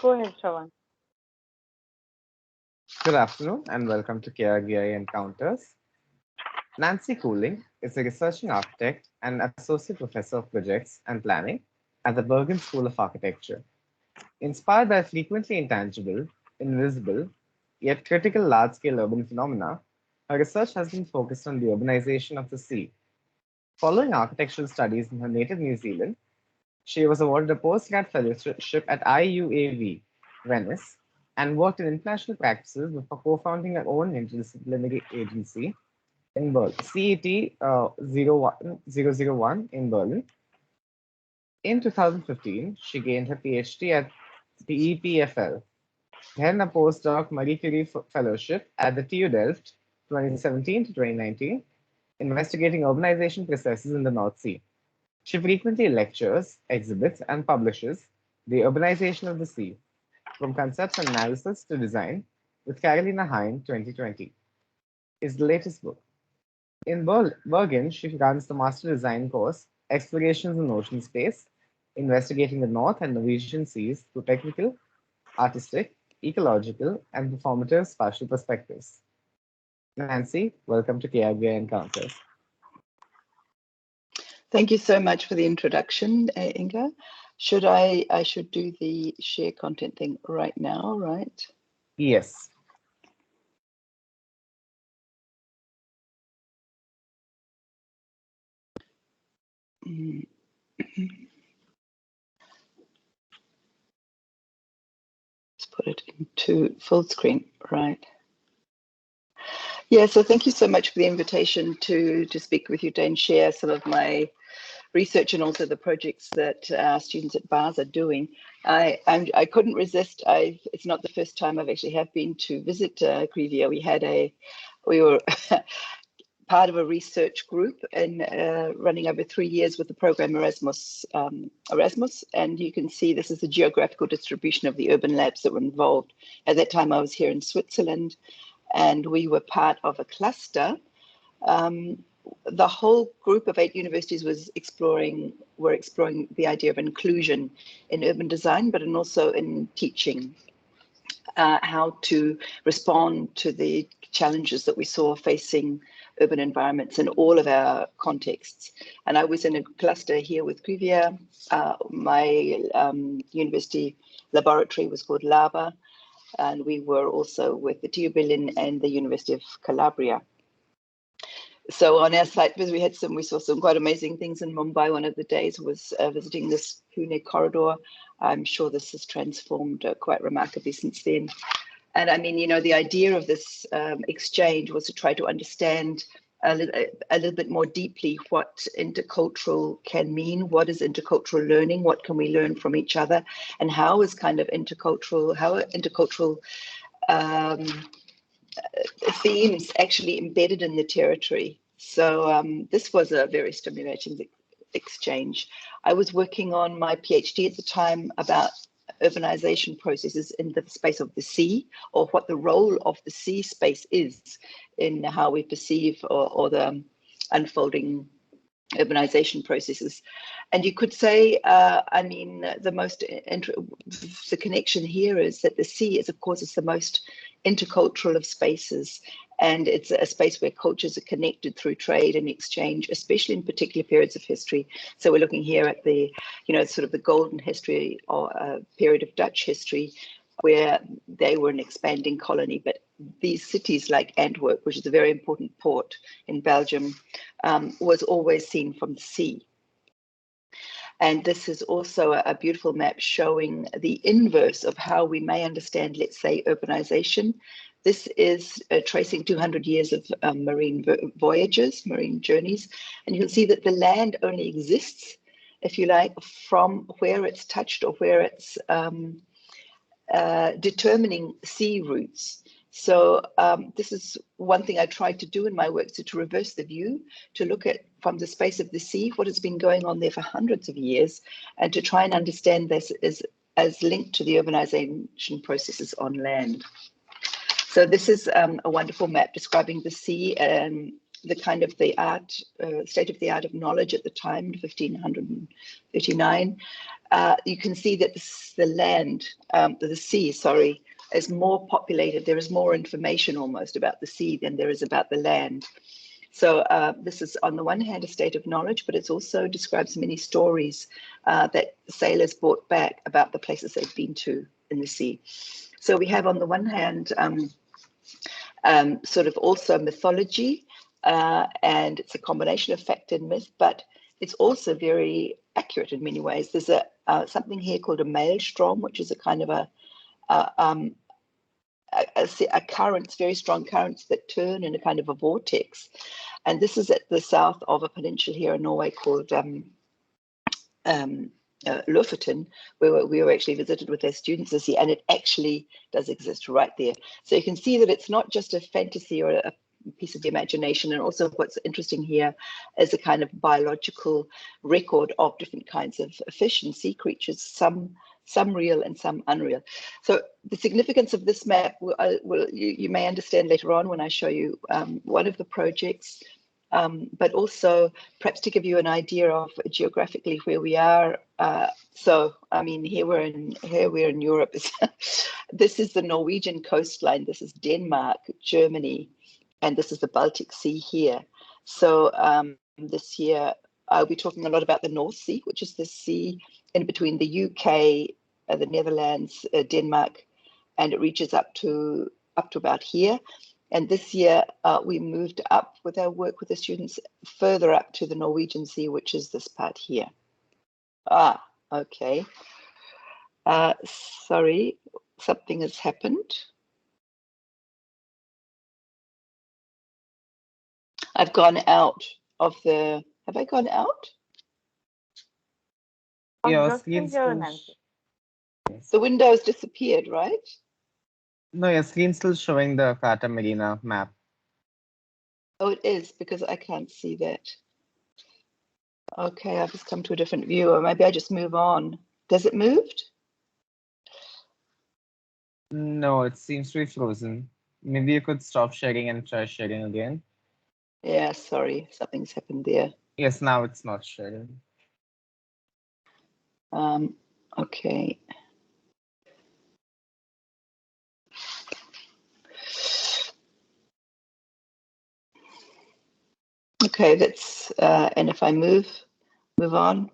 Go ahead, Shravan. Good afternoon and welcome to KRVIA Encounters. Nancy Cooling is a researching architect and associate professor of projects and planning at the Bergen School of Architecture. Inspired by frequently intangible, invisible, yet critical large-scale urban phenomena, her research has been focused on the urbanization of the sea. Following architectural studies in her native New Zealand, she was awarded a postgrad fellowship at IUAV, Venice, and worked in international practices before co-founding her own interdisciplinary agency in Berlin, CET 001 in Berlin. In 2015, she gained her PhD at the EPFL, then a postdoc Marie Curie Fellowship at the TU Delft 2017 to 2019, investigating urbanization processes in the North Sea. She frequently lectures, exhibits, and publishes The Urbanization of the Sea, From Concepts and Analysis to Design, with Carolina Hein 2020, is the latest book. In Bergen, she runs the Master Design course, Explorations in Ocean Space, investigating the North and Norwegian seas through technical, artistic, ecological, and performative spatial perspectives. Nancy, welcome to KRVIA Encounters. Thank you so much for the introduction, Inga. I should do the share content thing right now, right? Yes. Let's put it into full screen, right? Yeah, so thank you so much for the invitation to speak with you today and share some of my research and also the projects that our students at BARS are doing. I couldn't resist. It's not the first time I've actually have been to visit KRVIA. We were part of a research group and running over 3 years with the program Erasmus, and you can see this is the geographical distribution of the urban labs that were involved. At that time, I was here in Switzerland, and we were part of a cluster. The whole group of 8 universities were exploring the idea of inclusion in urban design, but also in teaching, how to respond to the challenges that we saw facing urban environments in all of our contexts. And I was in a cluster here with KRVIA. My university laboratory was called LABA, and we were also with the TU Berlin and the University of Calabria. So on our site visit, we saw some quite amazing things in Mumbai. One of the days was visiting this Pune corridor. I'm sure this has transformed quite remarkably since then. And I mean, you know, the idea of this exchange was to try to understand a little bit more deeply what intercultural can mean. What is intercultural learning? What can we learn from each other? And how is kind of intercultural themes actually embedded in the territory? So this was a very stimulating exchange. I was working on my PhD at the time about urbanization processes in the space of the sea, or what the role of the sea space is in how we perceive or the unfolding urbanization processes. And you could say, I mean, the connection here is that the sea is, of course, it's the most intercultural of spaces, and it's a space where cultures are connected through trade and exchange, especially in particular periods of history. So we're looking here at the, you know, sort of the golden history or period of Dutch history, where they were an expanding colony. But these cities like Antwerp, which is a very important port in Belgium, was always seen from the sea. And this is also a beautiful map showing the inverse of how we may understand, let's say, urbanization. This is tracing 200 years of marine voyages, marine journeys. And you'll see that the land only exists, if you like, from where it's touched or where it's determining sea routes. So this is one thing I tried to do in my work, so to reverse the view, to look at from the space of the sea, what has been going on there for hundreds of years, and to try and understand this as linked to the urbanization processes on land. So this is a wonderful map describing the sea and the kind of the art, state of the art of knowledge at the time, 1539. you can see that the sea, sorry, is more populated. There is more information almost about the sea than there is about the land. So this is on the one hand a state of knowledge, but it also describes many stories that sailors brought back about the places they've been to in the sea. So we have on the one hand sort of also mythology, and it's a combination of fact and myth, but it's also very accurate in many ways. There's something here called a maelstrom, which is a kind of a currents, very strong currents that turn in a kind of a vortex. And this is at the south of a peninsula here in Norway called Lofoten, where we were actually visited with their students this year, and it actually does exist right there. So you can see that it's not just a fantasy or a piece of the imagination, and also what's interesting here is a kind of biological record of different kinds of fish and sea creatures, some real and some unreal. So the significance of this map, you may understand later on when I show you one of the projects, but also perhaps to give you an idea of geographically where we are. So I mean, here we're in Europe. This is the Norwegian coastline. This is Denmark, Germany, and this is the Baltic Sea here. So this year I'll be talking a lot about the North Sea, which is the sea in between the UK, the Netherlands, Denmark, and it reaches up to about here. And this year we moved up with our work with the students further up to the Norwegian Sea, which is this part here. Okay. Sorry, something has happened. I've gone out of the, have I gone out? Your screen's The window's disappeared, right? No, your screen's still showing the Fata Marina map. Oh, it is, because I can't see that. Okay, I've just come to a different view, or maybe I just move on. Does it moved? No, it seems to be frozen. Maybe you could stop sharing and try sharing again. Yeah, sorry, something's happened there. Yes, now it's not sharing. Okay. Okay, that's and if I move on.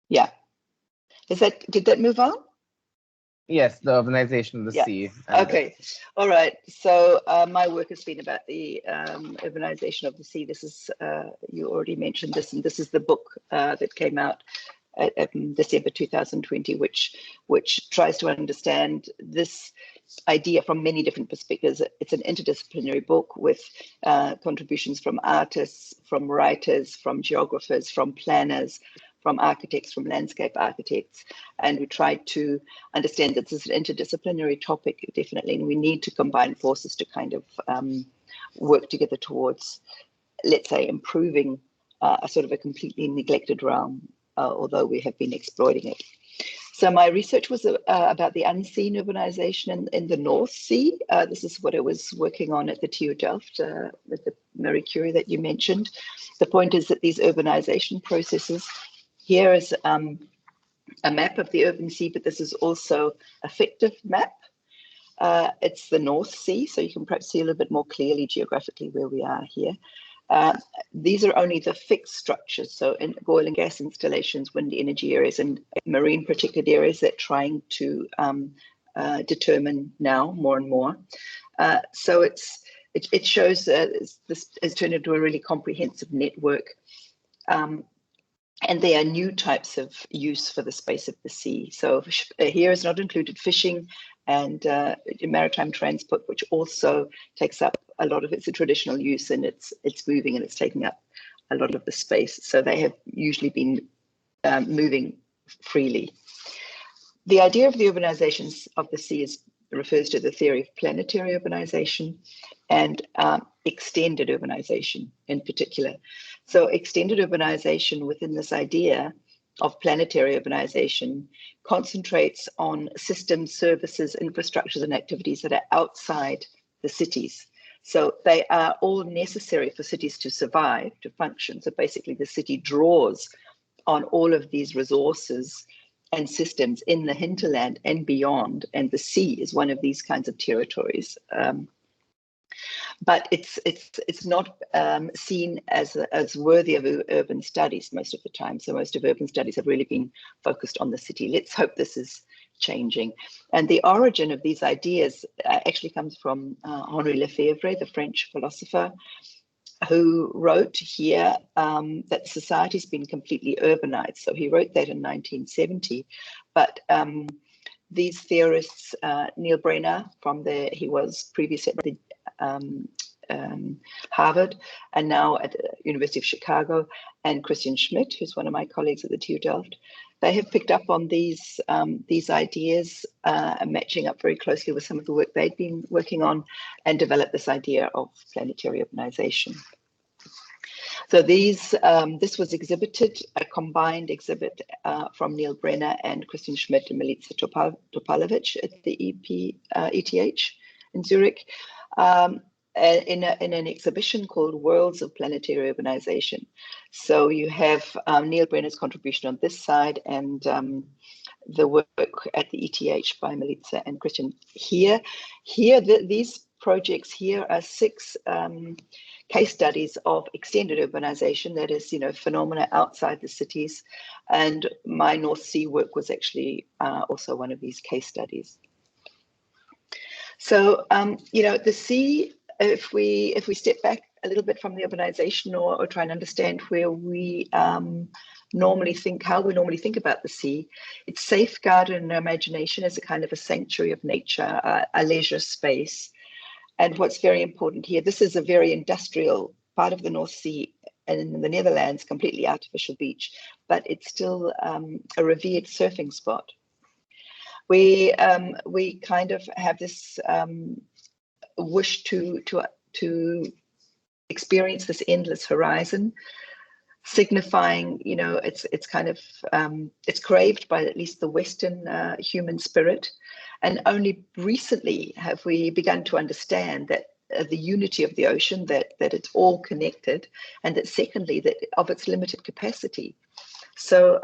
Yeah. Did that move on? Yes, the urbanization of the sea. Okay. All right. So my work has been about the urbanization of the sea. This is, you already mentioned this, and this is the book that came out in December 2020, which tries to understand this idea from many different perspectives. It's an interdisciplinary book with contributions from artists, from writers, from geographers, from planners, from architects, from landscape architects. And we tried to understand that this is an interdisciplinary topic, definitely, and we need to combine forces to kind of work together towards, let's say, improving a sort of a completely neglected realm, although we have been exploiting it. So my research was about the unseen urbanization in the North Sea. This is what I was working on at the TU Delft with the Marie Curie that you mentioned. The point is that these urbanization processes, here is a map of the urban sea, but this is also a fictive map. It's the North Sea, so you can perhaps see a little bit more clearly geographically where we are here. These are only the fixed structures, so in oil and gas installations, wind energy areas, and marine protected areas that trying to determine now more and more. So it shows this has turned into a really comprehensive network. And there are new types of use for the space of the sea. So here is not included fishing and maritime transport, which also takes up a lot of its traditional use, and it's moving and it's taking up a lot of the space. So they have usually been moving freely. The idea of the urbanizations of the sea refers to the theory of planetary urbanization and extended urbanization in particular. So extended urbanization within this idea of planetary urbanization concentrates on systems, services, infrastructures, and activities that are outside the cities. So they are all necessary for cities to survive, to function. So basically the city draws on all of these resources and systems in the hinterland and beyond, and the sea is one of these kinds of territories. But it's not seen as worthy of urban studies most of the time. So most of urban studies have really been focused on the city. Let's hope this is changing. And the origin of these ideas actually comes from Henri Lefebvre, the French philosopher, who wrote here that society's been completely urbanized. So he wrote that in 1970. But these theorists, Neil Brenner, he was previously at the Harvard and now at the University of Chicago, and Christian Schmidt, who's one of my colleagues at the TU Delft, they have picked up on these ideas, matching up very closely with some of the work they'd been working on, and developed this idea of planetary urbanization. So this was exhibited, a combined exhibit from Neil Brenner and Christian Schmidt and Milica Topalovic at the ETH in Zurich, in an exhibition called Worlds of Planetary Urbanization. So you have Neil Brenner's contribution on this side and the work at the ETH by Milica and Christian. These projects here are 6 case studies of extended urbanization, that is, phenomena outside the cities. And my North Sea work was actually also one of these case studies. So, the sea, if we step back a little bit from the urbanization or try and understand where we normally think about the sea, it's safeguarded in our imagination as a kind of a sanctuary of nature, a leisure space. And what's very important here, this is a very industrial part of the North Sea and in the Netherlands, completely artificial beach, but it's still a revered surfing spot. We kind of have this wish to experience this endless horizon, signifying, it's kind of it's craved by at least the Western human spirit. And only recently have we begun to understand that the unity of the ocean, that it's all connected, and that secondly, that of its limited capacity. So,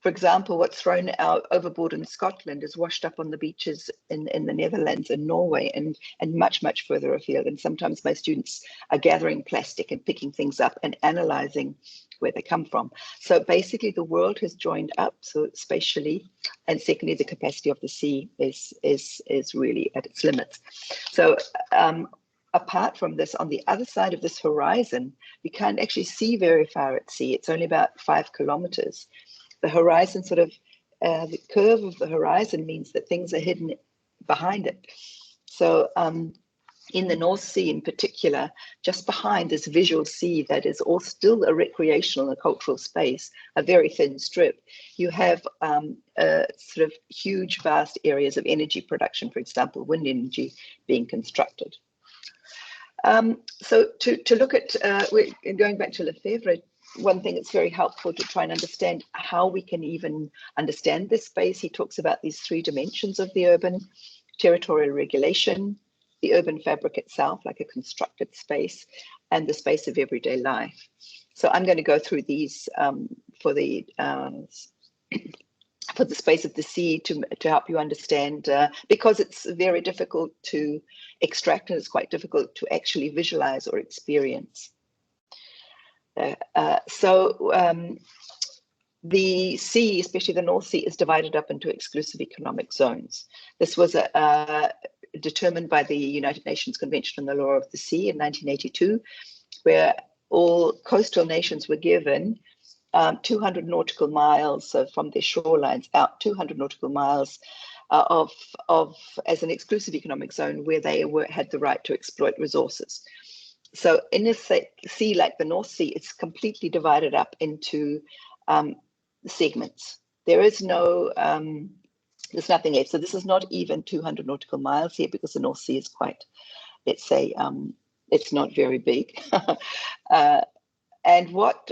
for example, what's thrown out overboard in Scotland is washed up on the beaches in the Netherlands and Norway and much, much further afield. And sometimes my students are gathering plastic and picking things up and analyzing where they come from. So basically the world has joined up, so spatially, and secondly, the capacity of the sea is really at its limits. So apart from this, on the other side of this horizon, you can't actually see very far at sea. It's only about 5 kilometers. The horizon the curve of the horizon means that things are hidden behind it. So in the North Sea in particular, just behind this visual sea that is all still a recreational and cultural space, a very thin strip, you have sort of huge, vast areas of energy production, for example, wind energy being constructed. So to look at, going back to Lefebvre, one thing that's very helpful to try and understand how we can even understand this space, he talks about these 3 dimensions of the urban: territorial regulation, the urban fabric itself, like a constructed space, and the space of everyday life. So I'm going to go through these for the space of the sea to help you understand, because it's very difficult to extract and it's quite difficult to actually visualize or experience. The sea, especially the North Sea, is divided up into exclusive economic zones. This was determined by the United Nations Convention on the Law of the Sea in 1982, where all coastal nations were given 200 nautical miles from their shorelines out, 200 nautical miles as an exclusive economic zone where they had the right to exploit resources. So in a sea like the North Sea, it's completely divided up into segments. There is no, there's nothing left. So this is not even 200 nautical miles here, because the North Sea is quite, let's say, it's not very big. And what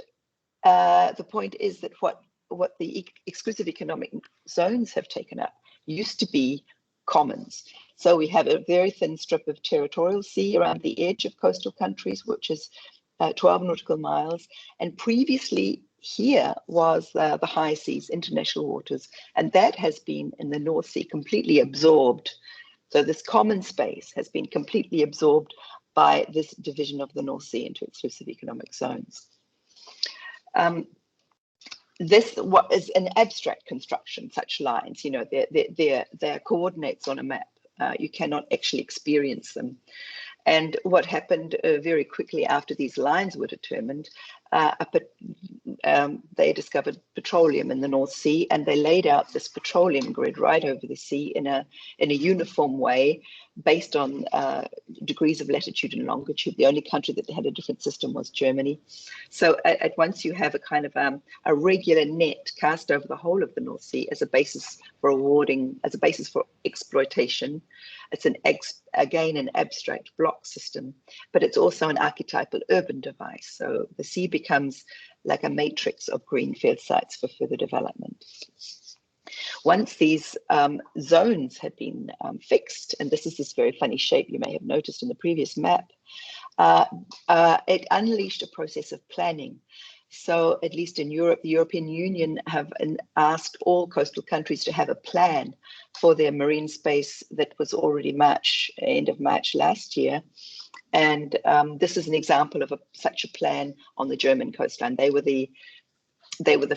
the point is that what the exclusive economic zones have taken up used to be commons. So we have a very thin strip of territorial sea around the edge of coastal countries, which is 12 nautical miles. And previously here was the high seas, international waters, and that has been in the North Sea completely absorbed. So this common space has been completely absorbed by this division of the North Sea into exclusive economic zones. This what is an abstract construction, such lines, you know, they're coordinates on a map. You cannot actually experience them. And what happened very quickly after these lines were determined, they discovered petroleum in the North Sea, and they laid out this petroleum grid right over the sea in a uniform way, based on degrees of latitude and longitude. The only country that had a different system was Germany. So at once you have a kind of a regular net cast over the whole of the North Sea as a basis for awarding, as a basis for exploitation. It's again an abstract block system, but it's also an archetypal urban device. So the sea becomes like a matrix of greenfield sites for further development. Once these zones had been fixed, and this is this very funny shape you may have noticed in the previous map, it unleashed a process of planning. So at least in Europe, the European Union have asked all coastal countries to have a plan for their marine space that was already end of March last year. And this is an example of such a plan on the German coastline. They were the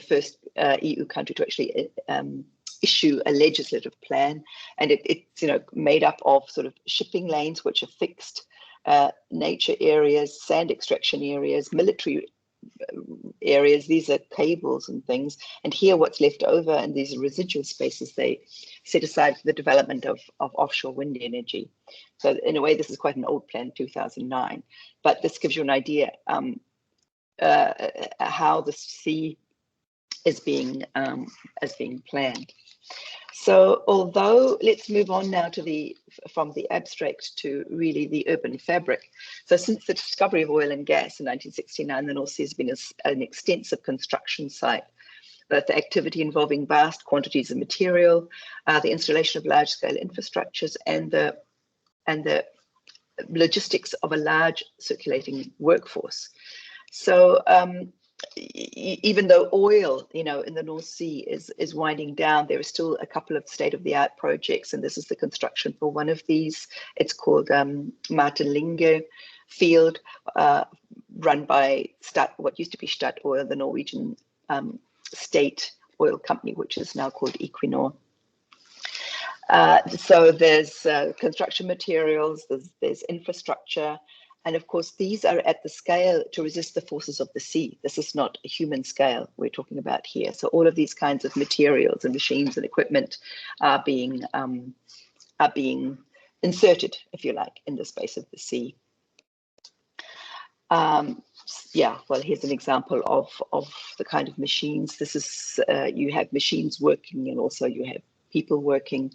first EU country to actually issue a legislative plan, and it's made up of sort of shipping lanes which are fixed, nature areas, sand extraction areas, military areas. These are cables and things, and here what's left over and these residual spaces they set aside for the development of offshore wind energy. So in a way this is quite an old plan, 2009, but this gives you an idea how the sea is being planned. So although, let's move on now to from the abstract to really the urban fabric. So since the discovery of oil and gas in 1969, the North Sea has been an extensive construction site, but the activity involving vast quantities of material, the installation of large-scale infrastructures, and the logistics of a large circulating workforce. So even though oil, in the North Sea is winding down, there are still a couple of state-of-the-art projects, and this is the construction for one of these. It's called Martin field, run by what used to be Statoil, the Norwegian state oil company, which is now called Equinor. So there's construction materials, there's infrastructure, and of course, these are at the scale to resist the forces of the sea. This is not a human scale we're talking about here. So all of these kinds of materials and machines and equipment are being inserted, if you like, in the space of the sea. Yeah, well, here's an example of the kind of machines. This is, you have machines working, and also you have people working,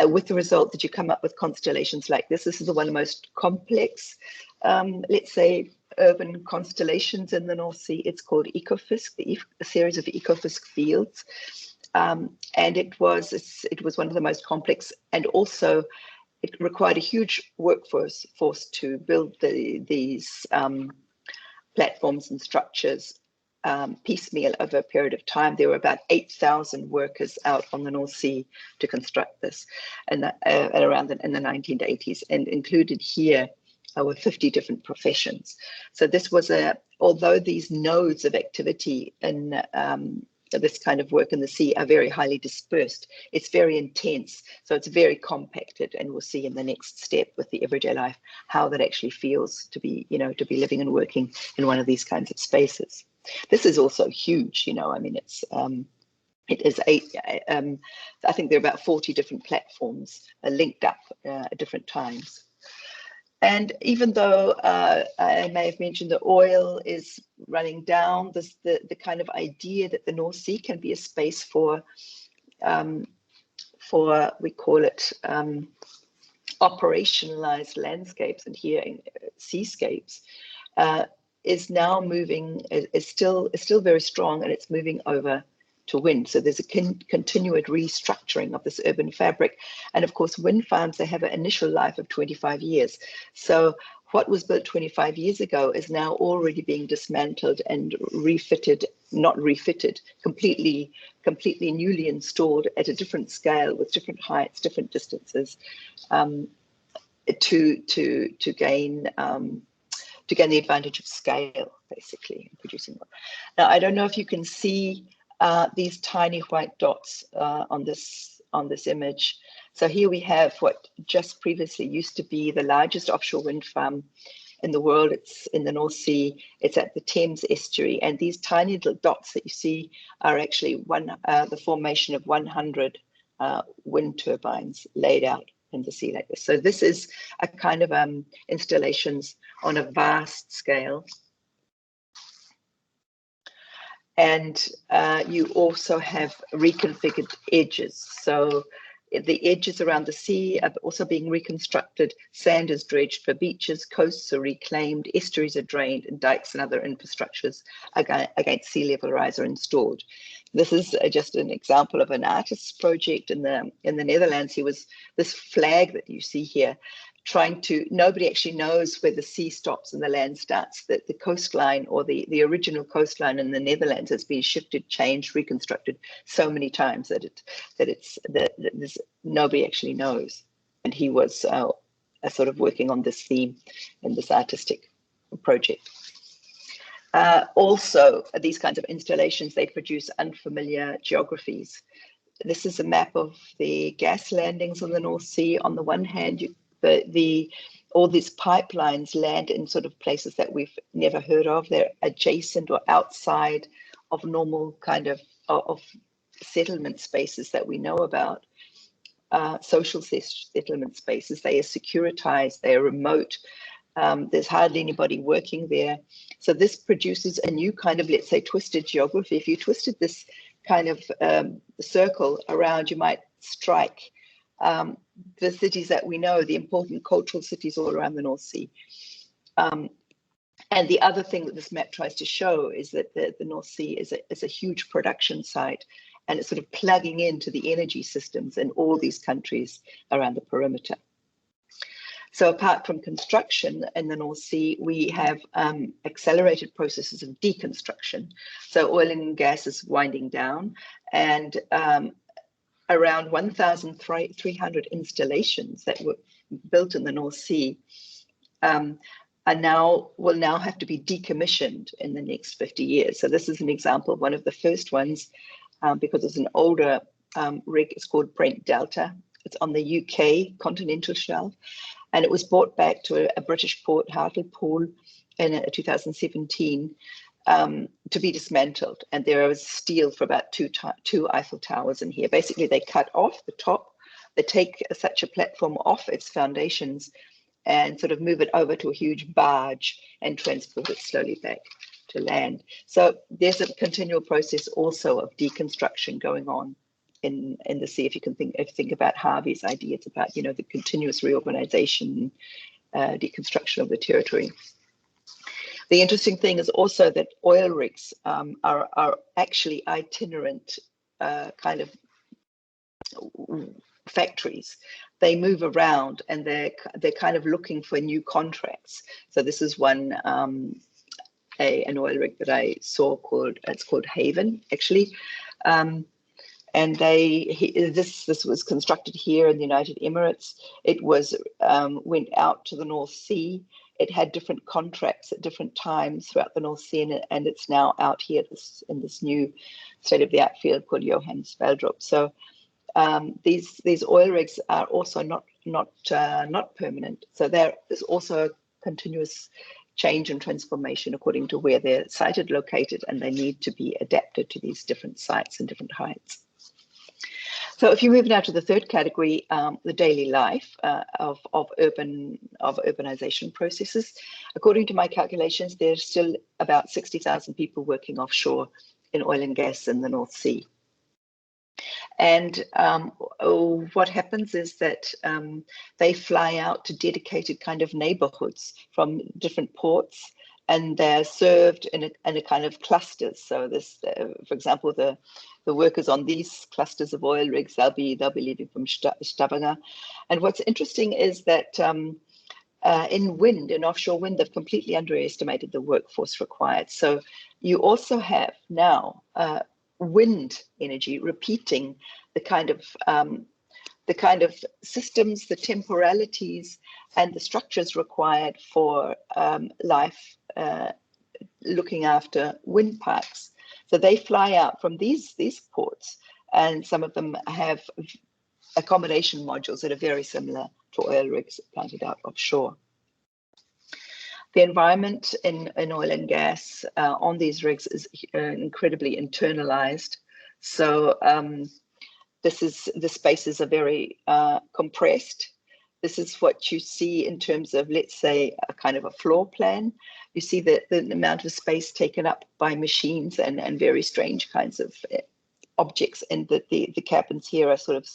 with the result that you come up with constellations like this. This is one of the most complex, let's say, urban constellations in the North Sea. It's called Ekofisk, a series of Ekofisk fields, and it was one of the most complex, and also it required a huge workforce to build these platforms and structures piecemeal over a period of time. There were about 8,000 workers out on the North Sea to construct this, and around in the 1980s, and included here were 50 different professions. So this was although these nodes of activity in this kind of work in the sea are very highly dispersed, it's very intense, so it's very compacted, and we'll see in the next step with the everyday life how that actually feels to be living and working in one of these kinds of spaces. This is also huge, I mean, it is I think there are about 40 different platforms linked up at different times. And even though I may have mentioned that oil is running down, the kind of idea that the North Sea can be a space for we call it operationalized landscapes, and here seascapes, is now moving, is still very strong, and it's moving over to wind. So there's a continued restructuring of this urban fabric. And of course, wind farms, they have an initial life of 25 years. So what was built 25 years ago is now already being dismantled and refitted, not refitted, completely newly installed at a different scale with different heights, different distances, to gain the advantage of scale, basically, in producing one. Now, I don't know if you can see these tiny white dots on this image. So here we have what just previously used to be the largest offshore wind farm in the world. It's in the North Sea. It's at the Thames estuary, and these tiny little dots that you see are actually the formation of 100 wind turbines laid out in the sea like this. So this is a kind of installations on a vast scale. And you also have reconfigured edges. So the edges around the sea are also being reconstructed. Sand is dredged for beaches, coasts are reclaimed, estuaries are drained, and dikes and other infrastructures against sea level rise are installed. This is just an example of an artist's project in the Netherlands. He was this flag that you see here, nobody actually knows where the sea stops and the land starts. That the coastline, or the original coastline in the Netherlands, has been shifted, changed, reconstructed so many times that nobody actually knows. And he was sort of working on this theme in this artistic project. Also, these kinds of installations, they produce unfamiliar geographies. This is a map of the gas landings on the North Sea. On the one hand, all these pipelines land in sort of places that we've never heard of. They're adjacent or outside of normal kind of settlement spaces that we know about, social settlement spaces. They are securitized, they are remote. There's hardly anybody working there. So this produces a new kind of, let's say, twisted geography. If you twisted this kind of circle around, you might strike the cities that we know, the important cultural cities all around the North Sea. And the other thing that this map tries to show is that the North Sea is a huge production site, and it's sort of plugging into the energy systems in all these countries around the perimeter. So apart from construction in the North Sea, we have accelerated processes of deconstruction. So oil and gas is winding down, and around 1,300 installations that were built in the North Sea will now have to be decommissioned in the next 50 years. So this is an example of one of the first ones, because it's an older rig. It's called Brent Delta. It's on the UK continental shelf, and it was brought back to a British port, Hartlepool, in 2017 to be dismantled. And there was steel for about two Eiffel Towers in here. Basically, they cut off the top, they take such a platform off its foundations and sort of move it over to a huge barge and transport it slowly back to land. So there's a continual process also of deconstruction going on in the sea. If you think about Harvey's ideas about, the continuous reorganization, deconstruction of the territory. The interesting thing is also that oil rigs are actually itinerant kind of factories. They move around, and they're kind of looking for new contracts. So this is one an oil rig that I saw called Haven, actually. And this was constructed here in the United Emirates. It went out to the North Sea. It had different contracts at different times throughout the North Sea, and it's now out here in this new state-of-the-art field called Johan Sverdrup. So these oil rigs are also not permanent. So there is also a continuous change and transformation according to where they're sited, located, and they need to be adapted to these different sites and different heights. So if you move now to the third category, the daily life of urbanization processes, according to my calculations, there's still about 60,000 people working offshore in oil and gas in the North Sea. And what happens is that they fly out to dedicated kind of neighborhoods from different ports, and they're served in a kind of clusters. So this, for example, the workers on these clusters of oil rigs, they'll be leaving from Stavanger. And what's interesting is that in wind, in offshore wind, they've completely underestimated the workforce required. So you also have now wind energy repeating the kind of systems, the temporalities, and the structures required for life looking after wind parks. So they fly out from these ports, and some of them have accommodation modules that are very similar to oil rigs planted out offshore. The environment in oil and gas on these rigs is incredibly internalized. So the spaces are very compressed. This is what you see in terms of, let's say, a kind of a floor plan. You see the amount of space taken up by machines and very strange kinds of objects, and the cabins here are sort of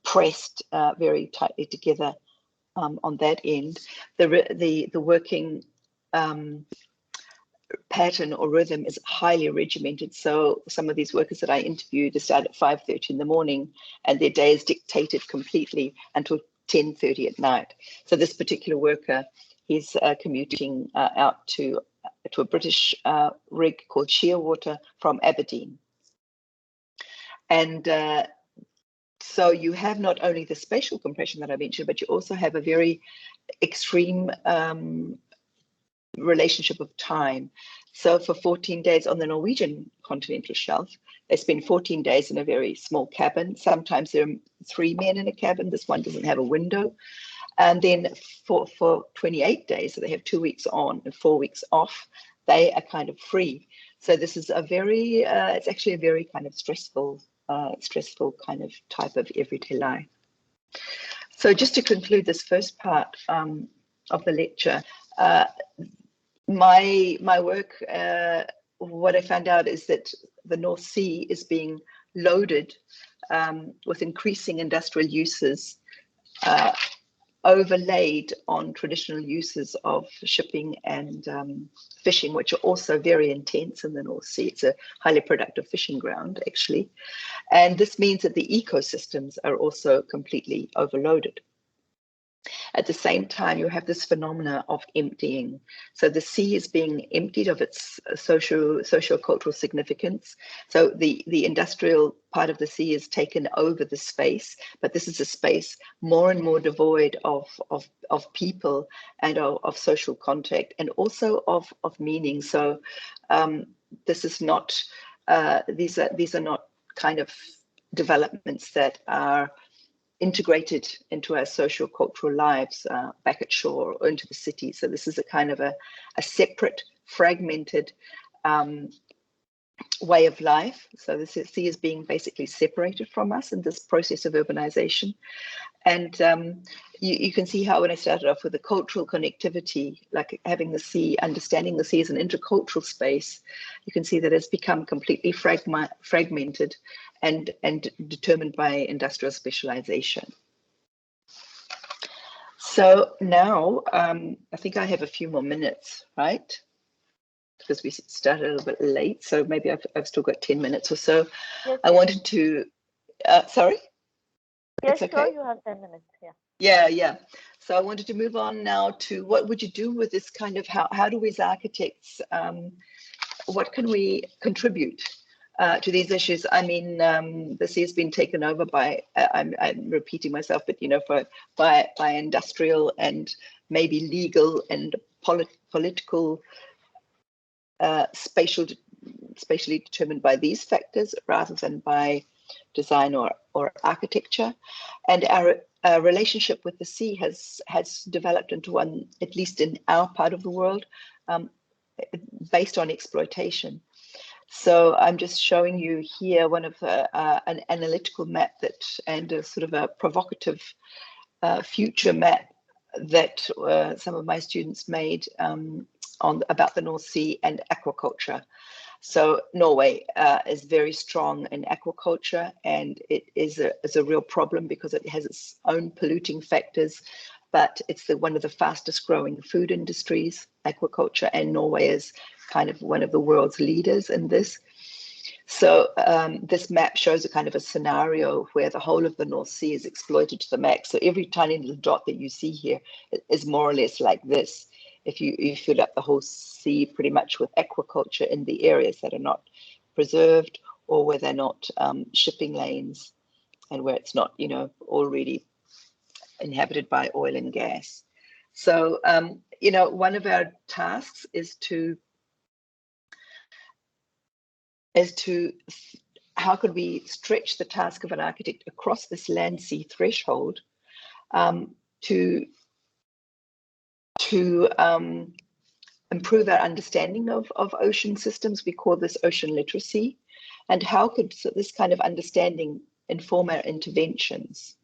pressed very tightly together on that end. The working pattern or rhythm is highly regimented. So some of these workers that I interviewed, they start at 5:30 in the morning, and their day is dictated completely until 10:30 at night. So this particular worker, he's commuting out to a British rig called Shearwater from Aberdeen. And so you have not only the spatial compression that I mentioned, but you also have a very extreme relationship of time. So for 14 days on the Norwegian continental shelf, they spend 14 days in a very small cabin. Sometimes there are 3 men in a cabin. This one doesn't have a window. And then for 28 days, so they have 2 weeks on and 4 weeks off, they are kind of free. So this is a very, it's actually a very kind of stressful kind of type of everyday life. So just to conclude this first part of the lecture, my work, what I found out is that the North Sea is being loaded with increasing industrial uses, overlaid on traditional uses of shipping and fishing, which are also very intense in the North Sea. It's a highly productive fishing ground, actually. And this means that the ecosystems are also completely overloaded. At the same time, you have this phenomena of emptying. So the sea is being emptied of its socio-cultural significance. So the industrial part of the sea is taken over the space, but this is a space more and more devoid of people and of social contact, and also of meaning. So this is not, these are not kind of developments that are integrated into our social cultural lives back at shore or into the city. So this is a kind of a separate, fragmented way of life. So the sea is being basically separated from us in this process of urbanization. And you can see how when I started off with the cultural connectivity, like having the sea, understanding the sea as an intercultural space, you can see that it's become completely fragmented and determined by industrial specialization. So now I think I have a few more minutes, right? Because we started a little bit late, so maybe I've still got 10 minutes or so. Yes, I wanted to, sorry? Yes, it's okay. sure, you have 10 minutes, yeah. Yeah. So I wanted to move on now to what would you do with this kind of, how do we as architects, what can we contribute to these issues? I mean, the sea has been taken over by, I'm repeating myself, but by industrial and maybe legal and political, spatially determined by these factors rather than by design or architecture. And our relationship with the sea has developed into one, at least in our part of the world, based on exploitation. So I'm just showing you here one of an analytical map and a sort of a provocative future map that some of my students made about the North Sea and aquaculture. So Norway is very strong in aquaculture, and it is a real problem because it has its own polluting factors, but it's one of the fastest growing food industries, aquaculture, and Norway is kind of one of the world's leaders in this. So this map shows a kind of a scenario where the whole of the North Sea is exploited to the max. So every tiny little dot that you see here is more or less like this. If you fill up the whole sea pretty much with aquaculture in the areas that are not preserved, or where they're not shipping lanes, and where it's not, already inhabited by oil and gas. So, one of our tasks is to how could we stretch the task of an architect across this land-sea threshold to improve our understanding of ocean systems. We call this ocean literacy. And how could this kind of understanding inform our interventions?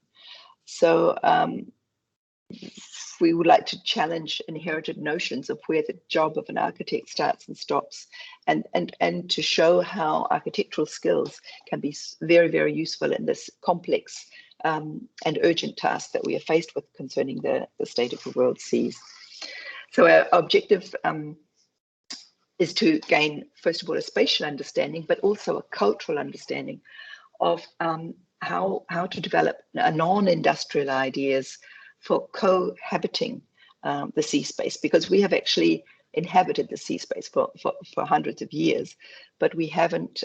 So we would like to challenge inherited notions of where the job of an architect starts and stops, and to show how architectural skills can be very, very useful in this complex and urgent task that we are faced with concerning the state of the world seas. So our objective is to gain, first of all, a spatial understanding, but also a cultural understanding of how to develop non-industrial ideas for cohabiting the sea space, because we have actually inhabited the sea space for hundreds of years, but we haven't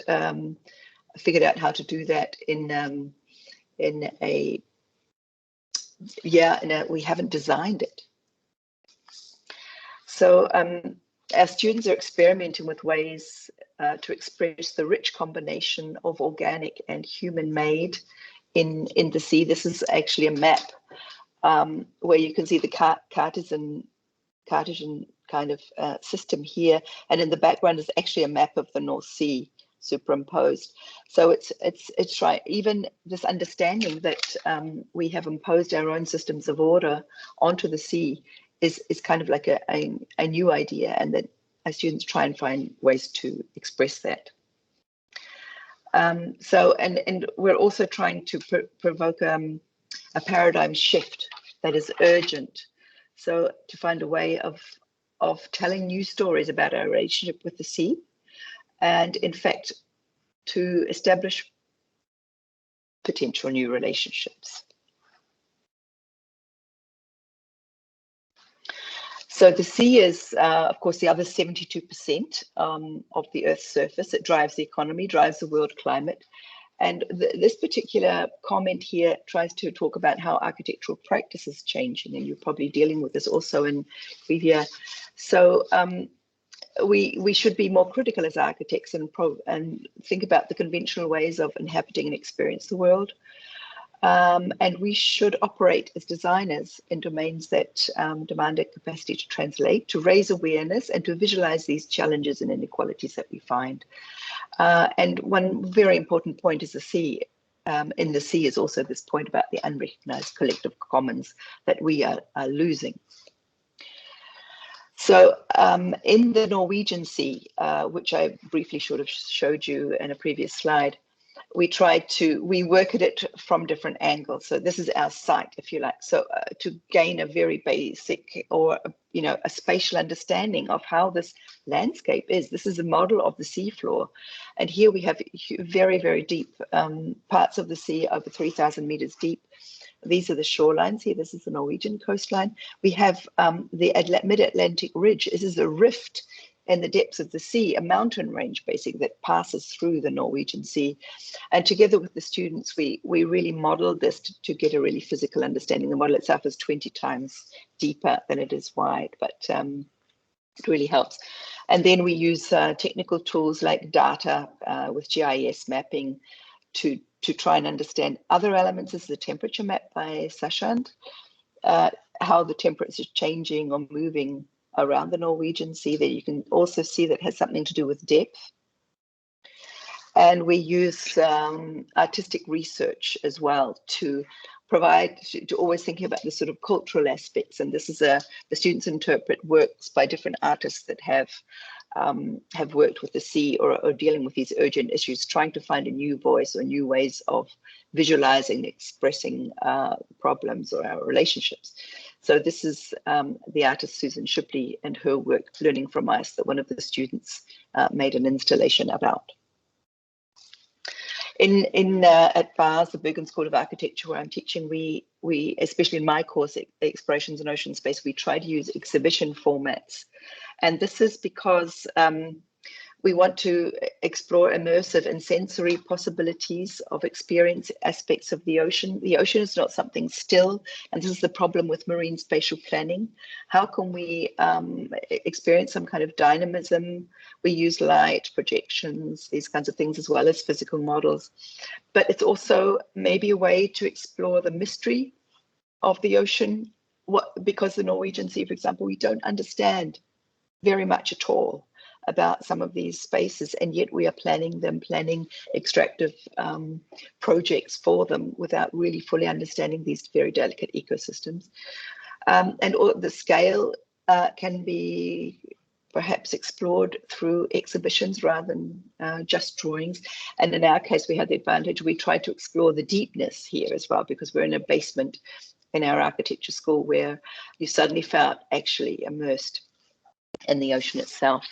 figured out how to do that we haven't designed it. So our students are experimenting with ways to express the rich combination of organic and human-made in the sea. This is actually a map where you can see the Cartesian kind of system here, and in the background is actually a map of the North Sea superimposed. So it's right, even this understanding that we have imposed our own systems of order onto the sea is kind of like a new idea, and that our students try and find ways to express that. And we're also trying to provoke a paradigm shift that is urgent. So to find a way of telling new stories about our relationship with the sea, and in fact, to establish potential new relationships. So the sea is, of course, the other 72% of the Earth's surface. It drives the economy, drives the world climate. And this particular comment here tries to talk about how architectural practice is changing, and you're probably dealing with this also in KRVIA. So we should be more critical as architects and think about the conventional ways of inhabiting and experience the world. And we should operate as designers in domains that demand a capacity to translate, to raise awareness, and to visualize these challenges and inequalities that we find. And one very important point is the sea. In the sea is also this point about the unrecognized collective commons that we are losing. So in the Norwegian Sea, which I briefly sort of showed you in a previous slide, we work at it from different angles. So this is our site, if you like. So to gain a very basic or, a spatial understanding of how this landscape is. This is a model of the seafloor. And here we have very, very deep parts of the sea, over 3,000 meters deep. These are the shorelines here. This is the Norwegian coastline. We have the mid-Atlantic ridge. This is a rift in the depths of the sea, a mountain range basically that passes through the Norwegian Sea. And together with the students, we really modeled this to get a really physical understanding. The model itself is 20 times deeper than it is wide, but it really helps. And then we use technical tools like data with GIS mapping to try and understand other elements. This is the temperature map by Sashant, how the temperature is changing or moving around the Norwegian Sea. That you can also see that has something to do with depth. And we use artistic research as well to provide, to always thinking about the sort of cultural aspects. And this is the students interpret works by different artists that have worked with the sea or dealing with these urgent issues, trying to find a new voice or new ways of visualizing, expressing problems or our relationships. So this is the artist Susan Shipley and her work, Learning from Ice, that one of the students made an installation about. At BARS, the Bergen School of Architecture, where I'm teaching, we especially in my course, Explorations in Ocean Space, we try to use exhibition formats. And this is because we want to explore immersive and sensory possibilities of experience aspects of the ocean. The ocean is not something still, and this is the problem with marine spatial planning. How can we experience some kind of dynamism? We use light, projections, these kinds of things, as well as physical models. But it's also maybe a way to explore the mystery of the ocean, because the Norwegian Sea, for example, we don't understand very much at all about some of these spaces, and yet we are planning extractive projects for them without really fully understanding these very delicate ecosystems. And the scale can be perhaps explored through exhibitions rather than just drawings. And in our case, we had the advantage, we tried to explore the deepness here as well, because we're in a basement in our architecture school where you suddenly felt actually immersed in the ocean itself.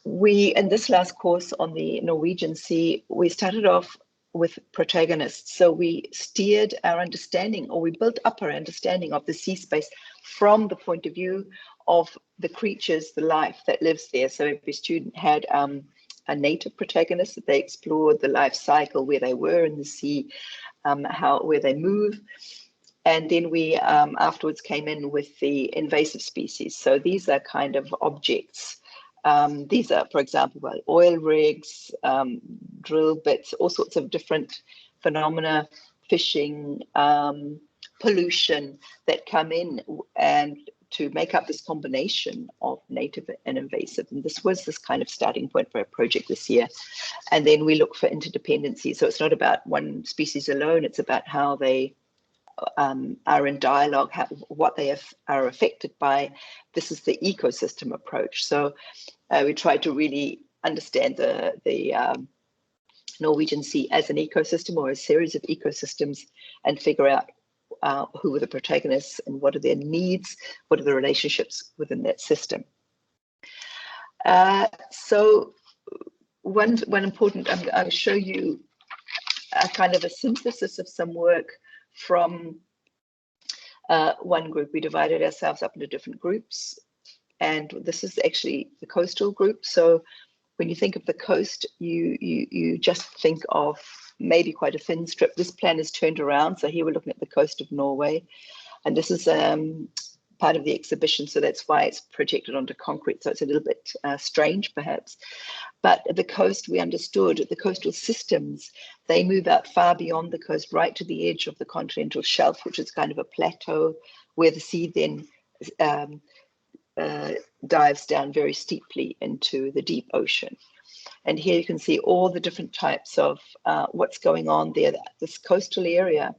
In this last course on the Norwegian Sea, we started off with protagonists. So we steered our understanding, or we built up our understanding of the sea space from the point of view of the creatures, the life that lives there. So every student had a native protagonist that they explored the life cycle, where they were in the sea, where they move. And then we afterwards came in with the invasive species. So these are kind of objects. These are, for example, oil rigs, drill bits, all sorts of different phenomena, fishing, pollution that come in and to make up this combination of native and invasive. And this was this kind of starting point for our project this year. And then we look for interdependency. So it's not about one species alone, it's about how they are in dialogue, what they are affected by. This is the ecosystem approach. So we try to really understand the Norwegian Sea as an ecosystem, or a series of ecosystems, and figure out who are the protagonists and what are their needs, what are the relationships within that system. So one important, I'm going to show you a kind of a synthesis of some work from one group. We divided ourselves up into different groups, and this is actually the coastal group. So when you think of the coast, you just think of maybe quite a thin strip. This plan is turned around, so here we're looking at the coast of Norway, and this is part of the exhibition, so that's why it's projected onto concrete, so it's a little bit strange perhaps. But the coast, we understood, the coastal systems, they move out far beyond the coast, right to the edge of the continental shelf, which is kind of a plateau where the sea then dives down very steeply into the deep ocean. And here you can see all the different types of what's going on there. This coastal area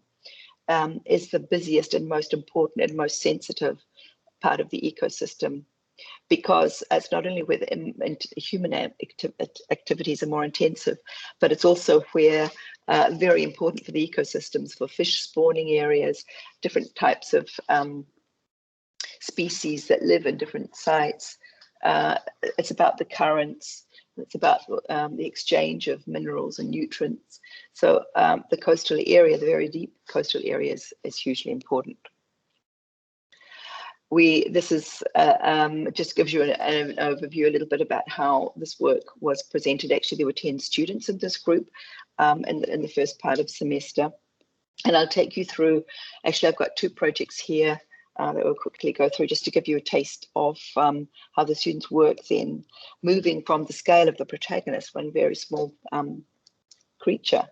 is the busiest and most important and most sensitive part of the ecosystem, because it's not only where human activities are more intensive, but it's also where very important for the ecosystems, for fish spawning areas, different types of species that live in different sites. It's about the currents. It's about the exchange of minerals and nutrients. So the coastal area, the very deep coastal areas, is hugely important. This is just gives you an overview a little bit about how this work was presented. Actually, there were 10 students in this group in the first part of semester. And I'll take you through, actually, I've got 2 projects here that we'll quickly go through just to give you a taste of how the students work then, moving from the scale of the protagonist, one very small creature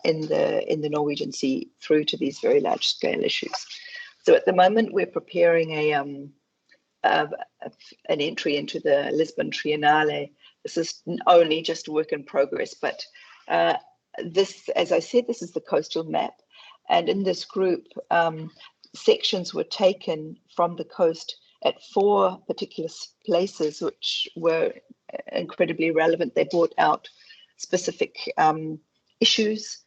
in the Norwegian Sea, through to these very large scale issues. So at the moment, we're preparing an entry into the Lisbon Triennale. This is only just a work in progress, but this, as I said, this is the coastal map. And in this group, sections were taken from the coast at 4 particular places, which were incredibly relevant. They brought out specific issues.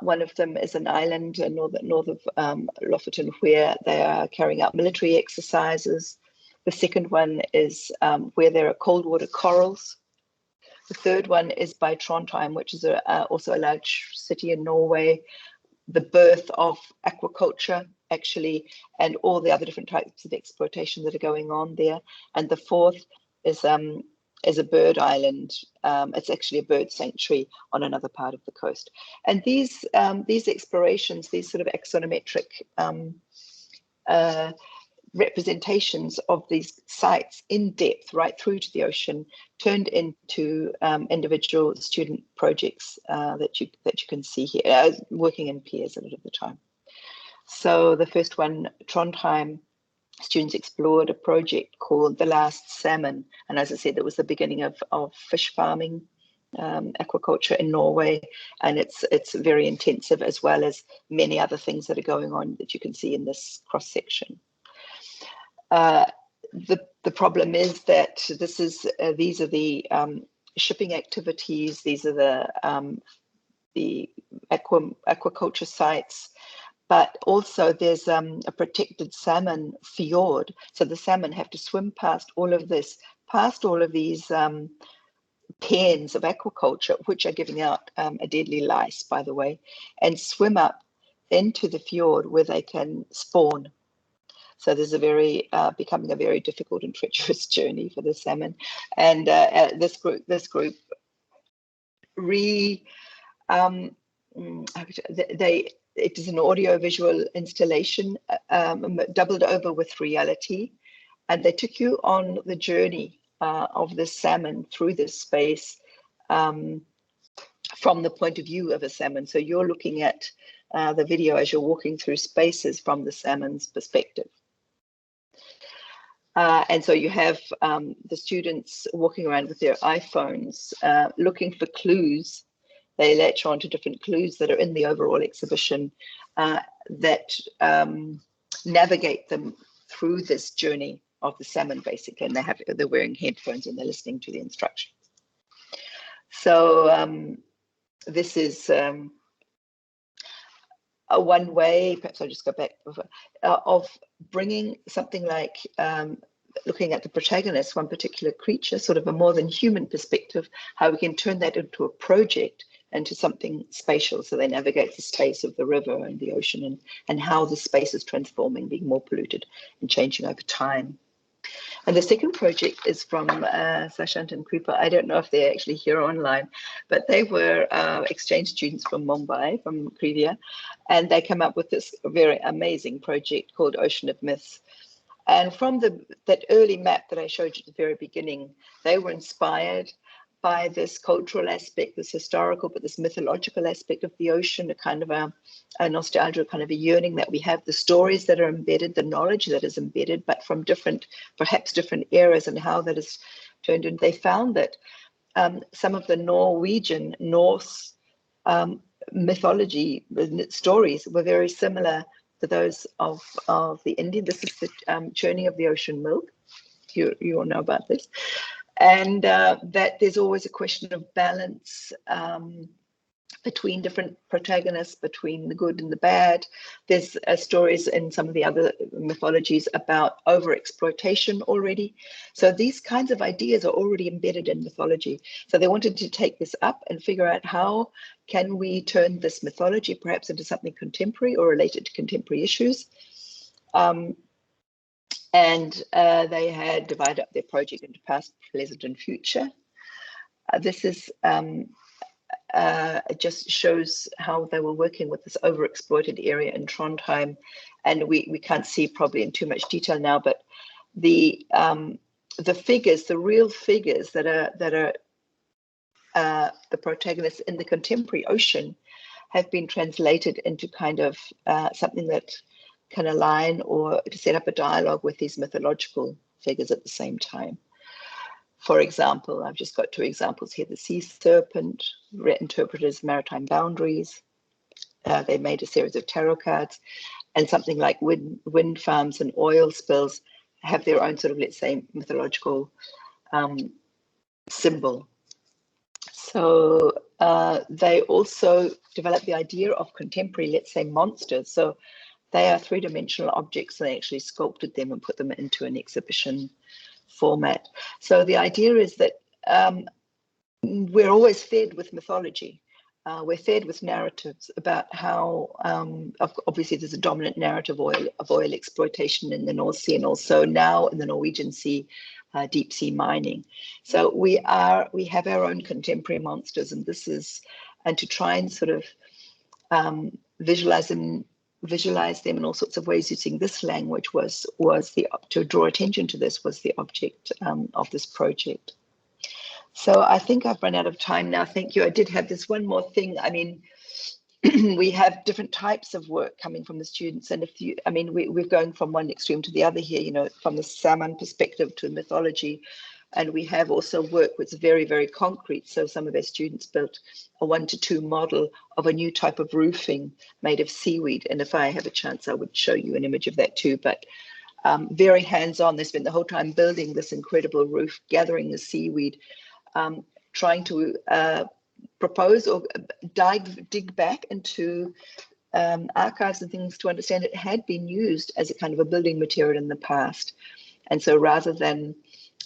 One of them is an island north of Lofoten, where they are carrying out military exercises. The second one is where there are cold water corals. The third one is by Trondheim, which is also a large city in Norway, the birth of aquaculture, actually, and all the other different types of exploitation that are going on there. And the fourth is a bird island. It's actually a bird sanctuary on another part of the coast. And these explorations, these sort of axonometric representations of these sites in depth right through to the ocean turned into individual student projects that you can see here, working in pairs a lot of the time. So the first one, Trondheim, students explored a project called The Last Salmon, and as I said, that was the beginning of fish farming, aquaculture in Norway, and it's very intensive, as well as many other things that are going on that you can see in this cross section. The problem is that these are the shipping activities. These are the aquaculture sites, but also there's a protected salmon fjord. So the salmon have to swim past all of these pens of aquaculture, which are giving out a deadly lice, by the way, and swim up into the fjord where they can spawn. So there's becoming a very difficult and treacherous journey for the salmon. And this group it is an audio-visual installation doubled over with reality, and they took you on the journey of the salmon through this space from the point of view of a salmon. So you're looking at the video as you're walking through spaces from the salmon's perspective. And so you have the students walking around with their iPhones looking for clues. They latch on to different clues that are in the overall exhibition that navigate them through this journey of the salmon, basically. And they're wearing headphones and they're listening to the instructions. So this is a one way, perhaps I'll just go back, of bringing something like looking at the protagonist, one particular creature, sort of a more than human perspective, how we can turn that into a project, into something spatial. So they navigate the space of the river and the ocean, and how the space is transforming, being more polluted and changing over time. And the second project is from Sashant and Kripa. I don't know if they're actually here online, but they were exchange students from Mumbai, from KRVIA, and they came up with this very amazing project called Ocean of Myths. And from that early map that I showed you at the very beginning, they were inspired by this cultural aspect, this historical, but this mythological aspect of the ocean, a kind of a nostalgia, kind of a yearning that we have, the stories that are embedded, the knowledge that is embedded, but from perhaps different eras, and how that is turned in. They found that some of the Norwegian, Norse mythology stories were very similar to those of the Indian. This is the churning of the ocean milk. You all know about this. And that there's always a question of balance between different protagonists, between the good and the bad. There's stories in some of the other mythologies about overexploitation already. So these kinds of ideas are already embedded in mythology. So they wanted to take this up and figure out how can we turn this mythology perhaps into something contemporary or related to contemporary issues. And they had divided up their project into past, present, and future. This is it just shows how they were working with this overexploited area in Trondheim, and we can't see probably in too much detail now, but the figures, the real figures that are the protagonists in the contemporary ocean, have been translated into kind of something that can align or to set up a dialogue with these mythological figures at the same time. For example, I've just got two examples here: the sea serpent, interpreted as maritime boundaries. They made a series of tarot cards, and something like wind farms and oil spills have their own sort of, let's say, mythological symbol. So they also developed the idea of contemporary, let's say, monsters. So they are three-dimensional objects. They actually sculpted them and put them into an exhibition format. So the idea is that we're always fed with mythology. We're fed with narratives about how, obviously, there's a dominant narrative of oil exploitation in the North Sea, and also now in the Norwegian Sea, deep sea mining. So we have our own contemporary monsters, and to try and sort of visualize them in all sorts of ways using this language to draw attention to this was the object of this project. So I think I've run out of time now. Thank you. I did have this one more thing. I mean, we have different types of work coming from the students. And we're going from one extreme to the other here, you know, from the salmon perspective to mythology. And we have also work which is very, very concrete. So some of our students built a 1-to-2 model of a new type of roofing made of seaweed. And if I have a chance, I would show you an image of that too. But very hands-on. They spent the whole time building this incredible roof, gathering the seaweed, trying to propose or dig back into archives and things to understand it had been used as a kind of a building material in the past. And so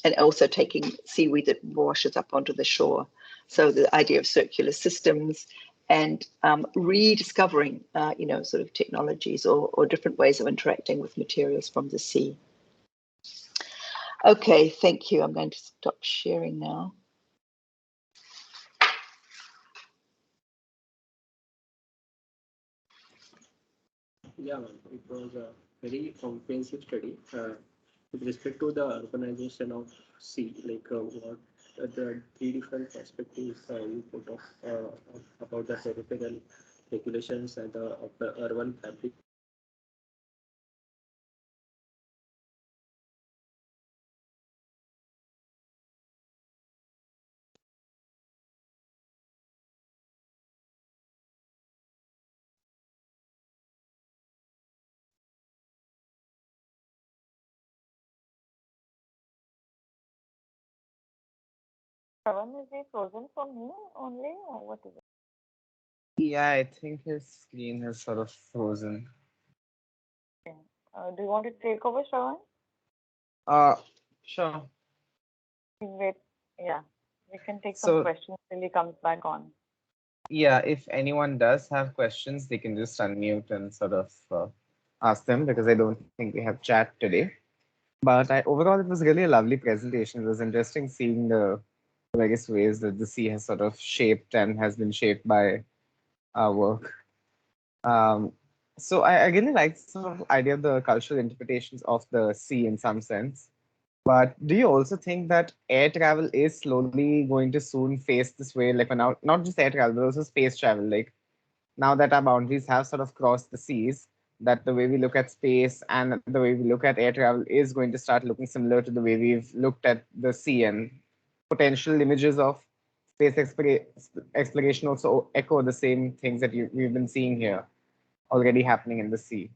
and also taking seaweed that washes up onto the shore. So the idea of circular systems and rediscovering, you know, sort of technologies or different ways of interacting with materials from the sea. Okay, thank you. I'm going to stop sharing now. Yeah, it was a very comprehensive study with respect to the urbanization of sea, like what the three different perspectives you put about the territorial regulations and of the urban fabric. Shravan, is he frozen for me only, or what is it? Yeah, I think his screen has sort of frozen. Okay. Do you want to take over, Shravan? Sure. Wait, yeah, we can take So- some questions till he comes back on. Yeah, if anyone does have questions, they can just unmute and sort of ask them, because I don't think we have chat today. But overall, it was really a lovely presentation. It was interesting seeing the various ways that the sea has sort of shaped and has been shaped by our work. So I really like the sort of idea of the cultural interpretations of the sea in some sense. But do you also think that air travel is slowly going to soon face this way? Like, now, not just air travel, but also space travel. Like, now that our boundaries have sort of crossed the seas, that the way we look at space and the way we look at air travel is going to start looking similar to the way we've looked at the sea, and potential images of space exploration also echo the same things that we've been seeing here already happening in the sea.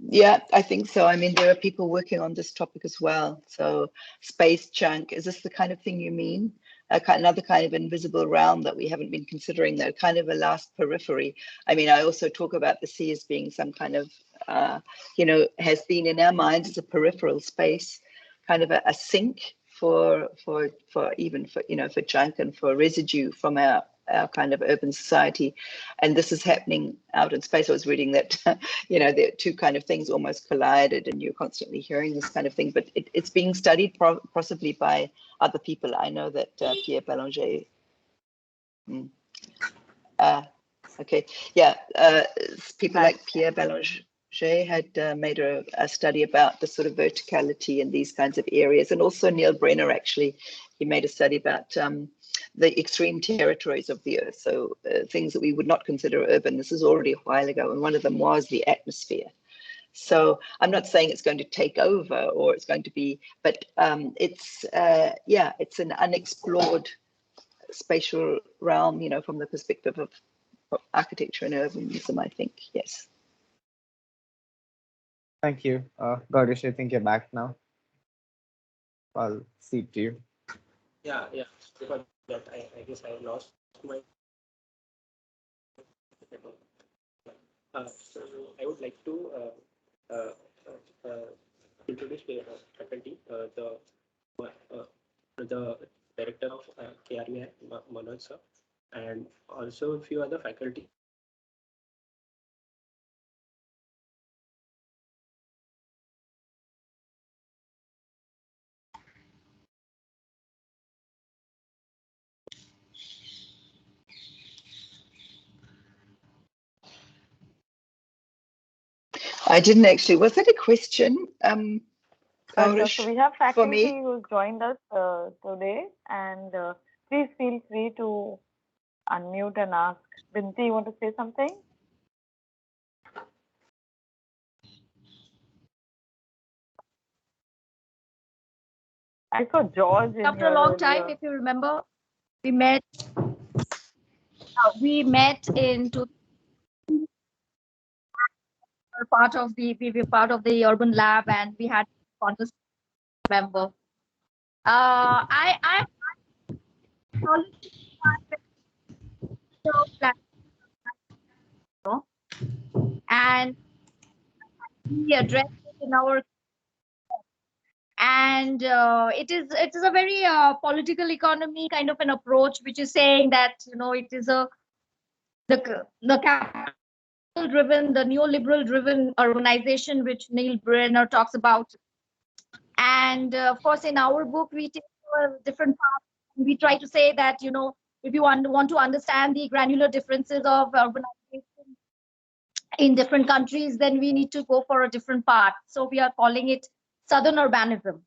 Yeah, I think so. I mean, there are people working on this topic as well. So space junk, is this the kind of thing you mean? Another kind of invisible realm that we haven't been considering, though, kind of a last periphery. I mean, I also talk about the sea as being some kind of, you know, has been in our minds as a peripheral space, kind of a sink for even for, you know, for junk and for residue from our kind of urban society. And this is happening out in space. I was reading that, you know, the two kind of things almost collided, and you're constantly hearing this kind of thing, but it's being studied possibly by other people. I know that Pierre Bellanger, okay, yeah, people like Pierre Bellanger had made a study about the sort of verticality in these kinds of areas. And also Neil Brenner, actually, he made a study about the extreme territories of the earth. So things that we would not consider urban. This is already a while ago. And one of them was the atmosphere. So I'm not saying it's going to take over or it's going to be, but it's an unexplored spatial realm, you know, from the perspective of architecture and urbanism, I think, yes. Thank you. Gaurish, I think you're back now. I'll cede to you. Yeah. Because that I guess I lost my. So I would like to introduce the faculty, the director of KRVIA, Manoj sir, and also a few other faculty. I didn't actually. Was that a question? No, Gaurish, so we have for me? faculty who joined us today, and please feel free to unmute and ask. Binti, you want to say something? I saw George in After a long time, earlier. if you remember, we met in we were part of the urban lab, and we had conversation. Remember, I and we addressed it in our, and it is a very political economy kind of an approach, which is saying that it is the capital driven, the neoliberal driven urbanization, which Neil Brenner talks about. And of course, in our book, we take different parts. We try to say that if you want to understand the granular differences of urbanization in different countries, then we need to go for a different path. So we are calling it Southern urbanism.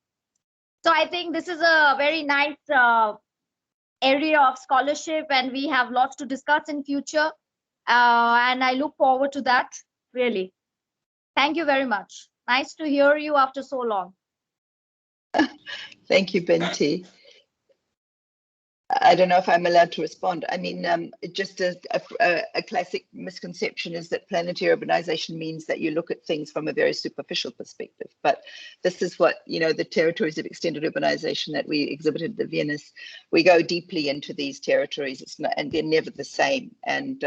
So I think this is a very nice area of scholarship, and we have lots to discuss in future. And I look forward to that, really. Thank you very much. Nice to hear you after so long. Thank you, Binti. I don't know if I'm allowed to respond. I mean, just a classic misconception is that planetary urbanization means that you look at things from a very superficial perspective. But this is what, the territories of extended urbanization that we exhibited at the Viennas. We go deeply into these territories, and they're never the same. And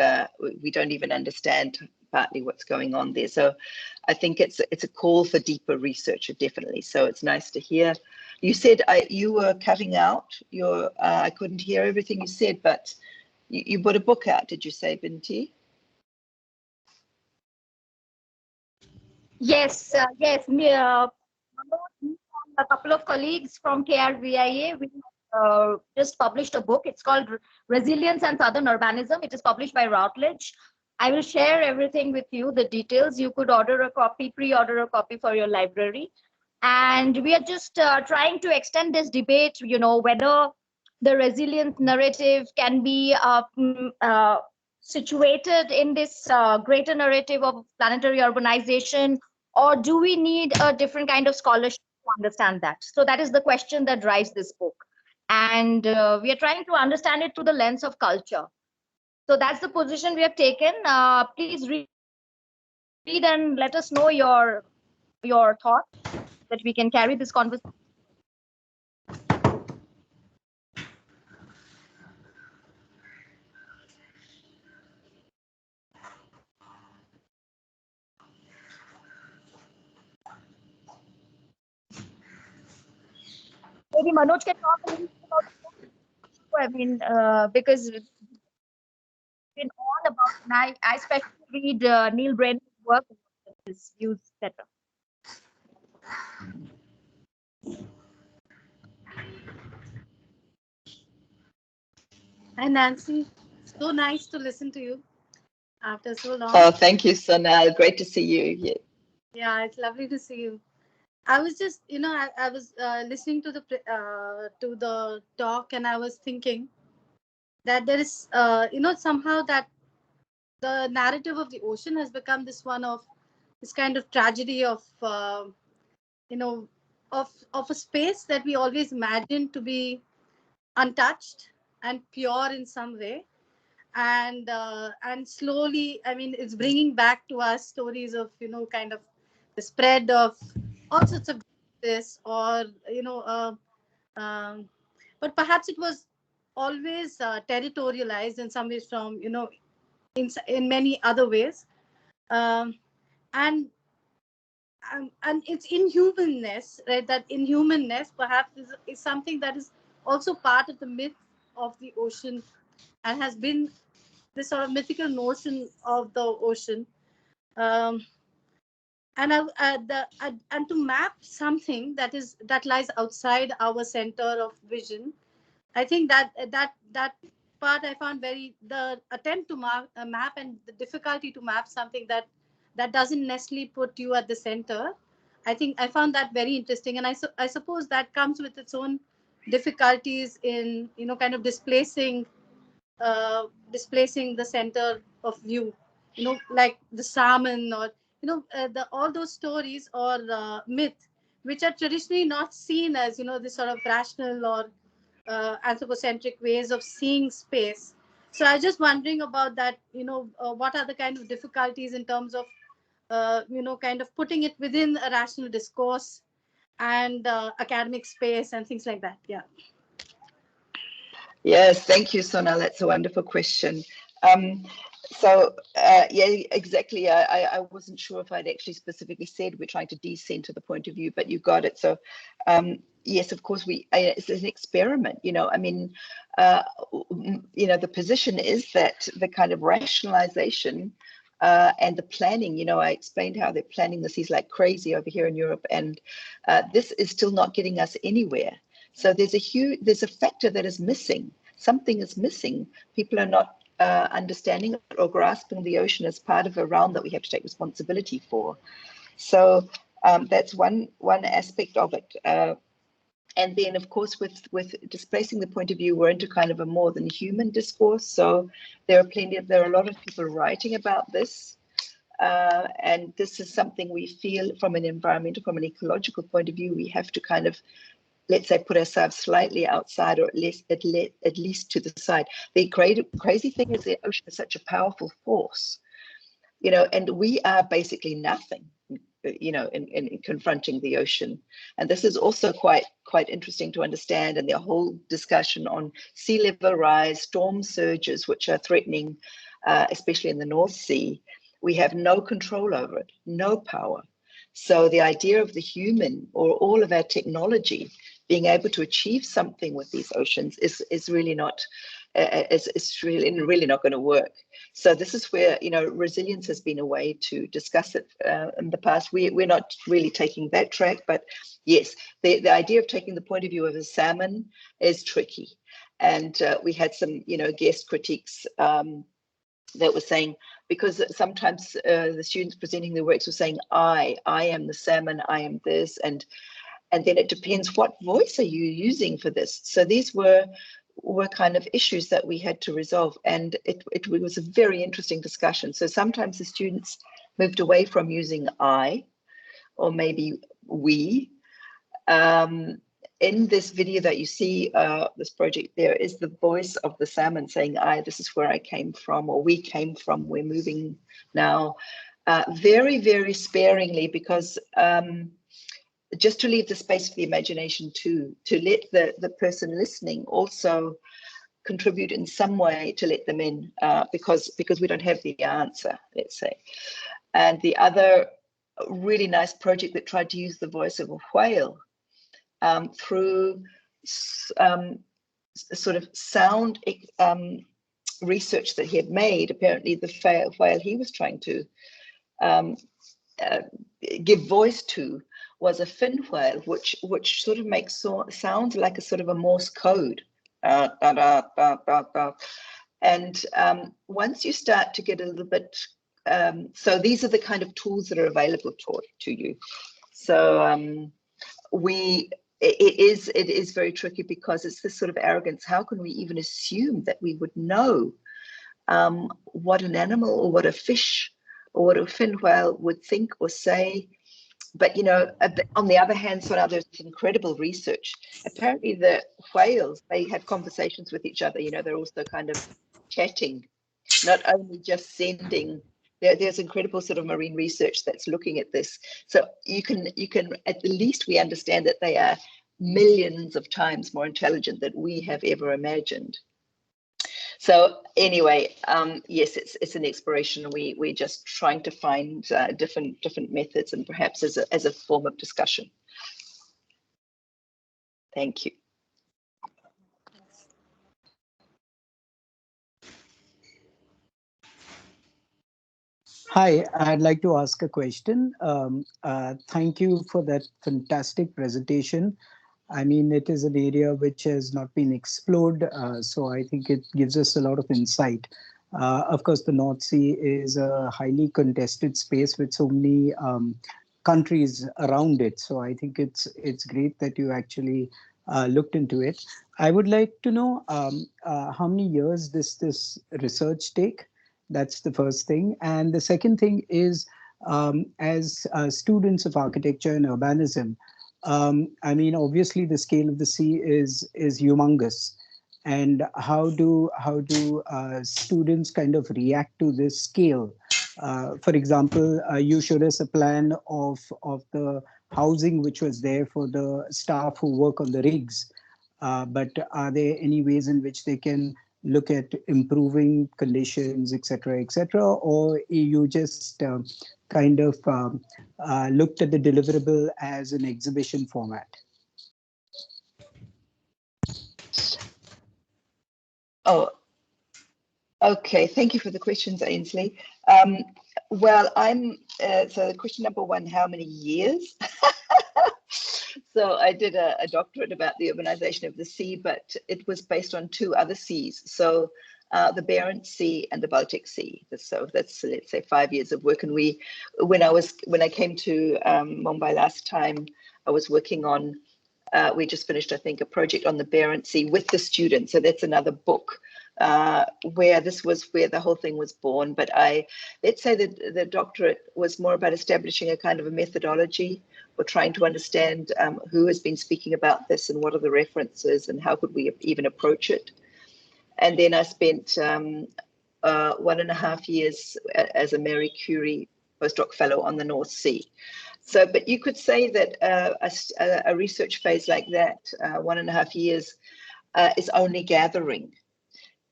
we don't even understand partly what's going on there. So I think it's a call for deeper research, definitely. So it's nice to hear. You said you were cutting out your, I couldn't hear everything you said, but you put a book out, did you say, Binti? Yes, yes. A couple of colleagues from KRVIA, we just published a book. It's called Resilience and Southern Urbanism. It is published by Routledge. I will share everything with you, the details. You could order a copy, pre-order a copy for your library. And we are just trying to extend this debate, whether the resilience narrative can be situated in this greater narrative of planetary urbanization, or do we need a different kind of scholarship to understand that? So that is the question that drives this book. And we are trying to understand it through the lens of culture. So that's the position we have taken. Please read and let us know your thoughts, that we can carry this conversation. Maybe Manoj can talk a little bit about the book. I mean, because it's been all about, and I especially read Neil Brenner's work, his views, etc. Hi, Nancy. So nice to listen to you after so long. Oh, thank you, Sonal. Great to see you. Yeah, it's lovely to see you. I was just, I was listening to the talk, and I was thinking that there is, somehow that the narrative of the ocean has become this kind of tragedy of, of a space that we always imagined to be untouched and pure in some way. And slowly, I mean, it's bringing back to us stories of kind of the spread of all sorts of this, or but perhaps it was always territorialized in some ways from in many other ways, and its inhumanness, right? That inhumanness perhaps is something that is also part of the myth of the ocean and has been this sort of mythical notion of the ocean. And and to map something that lies outside our center of vision, I think that part I found the attempt to map and the difficulty to map something that doesn't necessarily put you at the center. I think I found that very interesting, and I suppose that comes with its own difficulties in kind of displacing the center of view, like the salmon, or all those stories or myth which are traditionally not seen as this sort of rational or anthropocentric ways of seeing space. So I was just wondering about that, what are the kind of difficulties in terms of kind of putting it within a rational discourse and academic space and things like that. Yeah. Yes, thank you, Sonal. That's a wonderful question. Yeah, exactly. I wasn't sure if I'd actually specifically said we're trying to decenter the point of view, but you got it. So yes, of course, it's an experiment. I mean, the position is that the kind of rationalization and the planning, I explained how they're planning the seas like crazy over here in Europe, and this is still not getting us anywhere. So there's a factor that is missing. Something is missing. People are not understanding or grasping the ocean as part of a realm that we have to take responsibility for. So that's one aspect of it. And then, of course, with displacing the point of view, we're into kind of a more than human discourse. So there are a lot of people writing about this. And this is something we feel from an environmental, from an ecological point of view, we have to kind of, let's say, put ourselves slightly outside, or at least to the side. The crazy thing is the ocean is such a powerful force, and we are basically nothing, in confronting the ocean. And this is also quite interesting to understand. And the whole discussion on sea level rise, storm surges, which are threatening, especially in the North Sea, we have no control over it, no power. So the idea of the human, or all of our technology, being able to achieve something with these oceans is really not, it's really not going to work. So this is where resilience has been a way to discuss it in the past. We're not really taking that track, but yes, the idea of taking the point of view of a salmon is tricky. And we had some guest critiques that were saying, because sometimes the students presenting their works were saying, I am the salmon, I am this, and then it depends what voice are you using for this. So these were kind of issues that we had to resolve, and it was a very interesting discussion. So sometimes the students moved away from using I, or maybe we. In this video that you see, this project, there is the voice of the salmon saying, this is where I came from, or we came from, we're moving now. Very, very sparingly, because just to leave the space for the imagination to let the person listening also contribute in some way to let them in, because we don't have the answer, let's say. And the other really nice project that tried to use the voice of a whale through sort of sound research that he had made. Apparently the whale he was trying to give voice to was a fin whale, which sort of makes sounds like a sort of a Morse code. And once you start to get a little bit, so these are the kind of tools that are available to you. So it is very tricky, because it's this sort of arrogance. How can we even assume that we would know what an animal, or what a fish, or what a fin whale would think or say? But on the other hand, so now there's incredible research. Apparently the whales, they have conversations with each other. They're also kind of chatting, not only just sending. There's incredible sort of marine research that's looking at this. So you can at the least, we understand that they are millions of times more intelligent than we have ever imagined. So anyway, yes, it's an exploration. We're just trying to find different methods, and perhaps as a form of discussion. Thank you. Hi, I'd like to ask a question. Thank you for that fantastic presentation. I mean, it is an area which has not been explored, so I think it gives us a lot of insight. Of course, the North Sea is a highly contested space with so many countries around it. So I think it's great that you actually looked into it. I would like to know how many years this research take. That's the first thing, and the second thing is, as students of architecture and urbanism, I mean, obviously, the scale of the sea is humongous, and how do students kind of react to this scale? For example, you showed us a plan of the housing which was there for the staff who work on the rigs, but are there any ways in which they can look at improving conditions, et cetera, or you just kind of looked at the deliverable as an exhibition format? Oh, okay. Thank you for the questions, Ainsley. Well, so question number one, how many years? So I did a doctorate about the urbanization of the sea, but it was based on two other seas. So the Barents Sea and the Baltic Sea. So that's, let's say, 5 years of work. And when I came to Mumbai last time, I was working on, we just finished, I think, a project on the Barents Sea with the students. So that's another book where this was where the whole thing was born. But let's say that the doctorate was more about establishing a kind of a methodology or trying to understand who has been speaking about this and what are the references and how could we even approach it. And then I spent 1.5 years as a Marie Curie postdoc fellow on the North Sea. So, but you could say that a research phase like that, 1.5 years, is only gathering.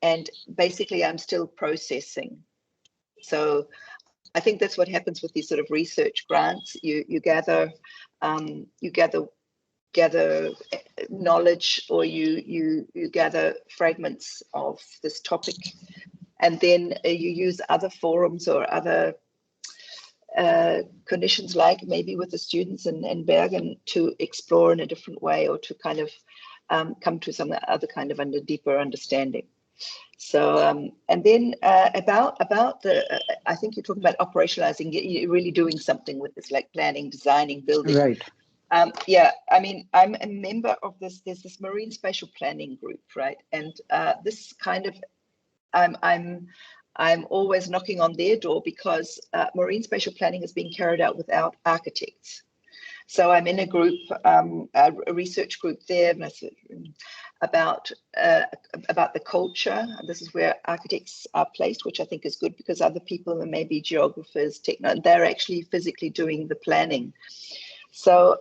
And basically, I'm still processing. So I think that's what happens with these sort of research grants. You gather knowledge, or you gather fragments of this topic, and then you use other forums or other conditions, like maybe with the students in Bergen, to explore in a different way, or to kind of come to some other kind of deeper understanding. So and then about the I think you're talking about operationalizing, you're really doing something with this, like planning, designing, building. Right. Yeah, I mean, I'm a member of there's this marine spatial planning group, right? And this kind of, I'm always knocking on their door, because marine spatial planning is being carried out without architects. So I'm in a group, a research group there, about the culture. This is where architects are placed, which I think is good, because other people, maybe geographers, they're actually physically doing the planning. So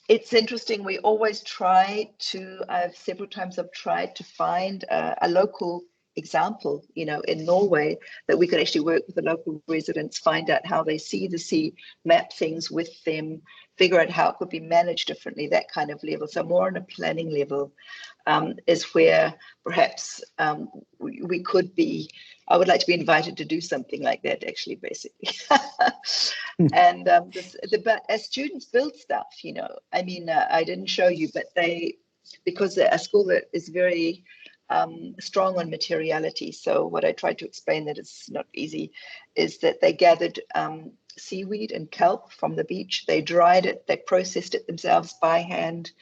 it's interesting. We always try to, several times I've tried to find a local example, in Norway, that we could actually work with the local residents, find out how they see the sea, map things with them, figure out how it could be managed differently, that kind of level. So more on a planning level is where perhaps we could be. I would like to be invited to do something like that, actually, basically. And but as students build stuff, I mean, I didn't show you, but because a school that is very strong on materiality. So what I tried to explain, that it's not easy, is that they gathered seaweed and kelp from the beach. They dried it, they processed it themselves by hand,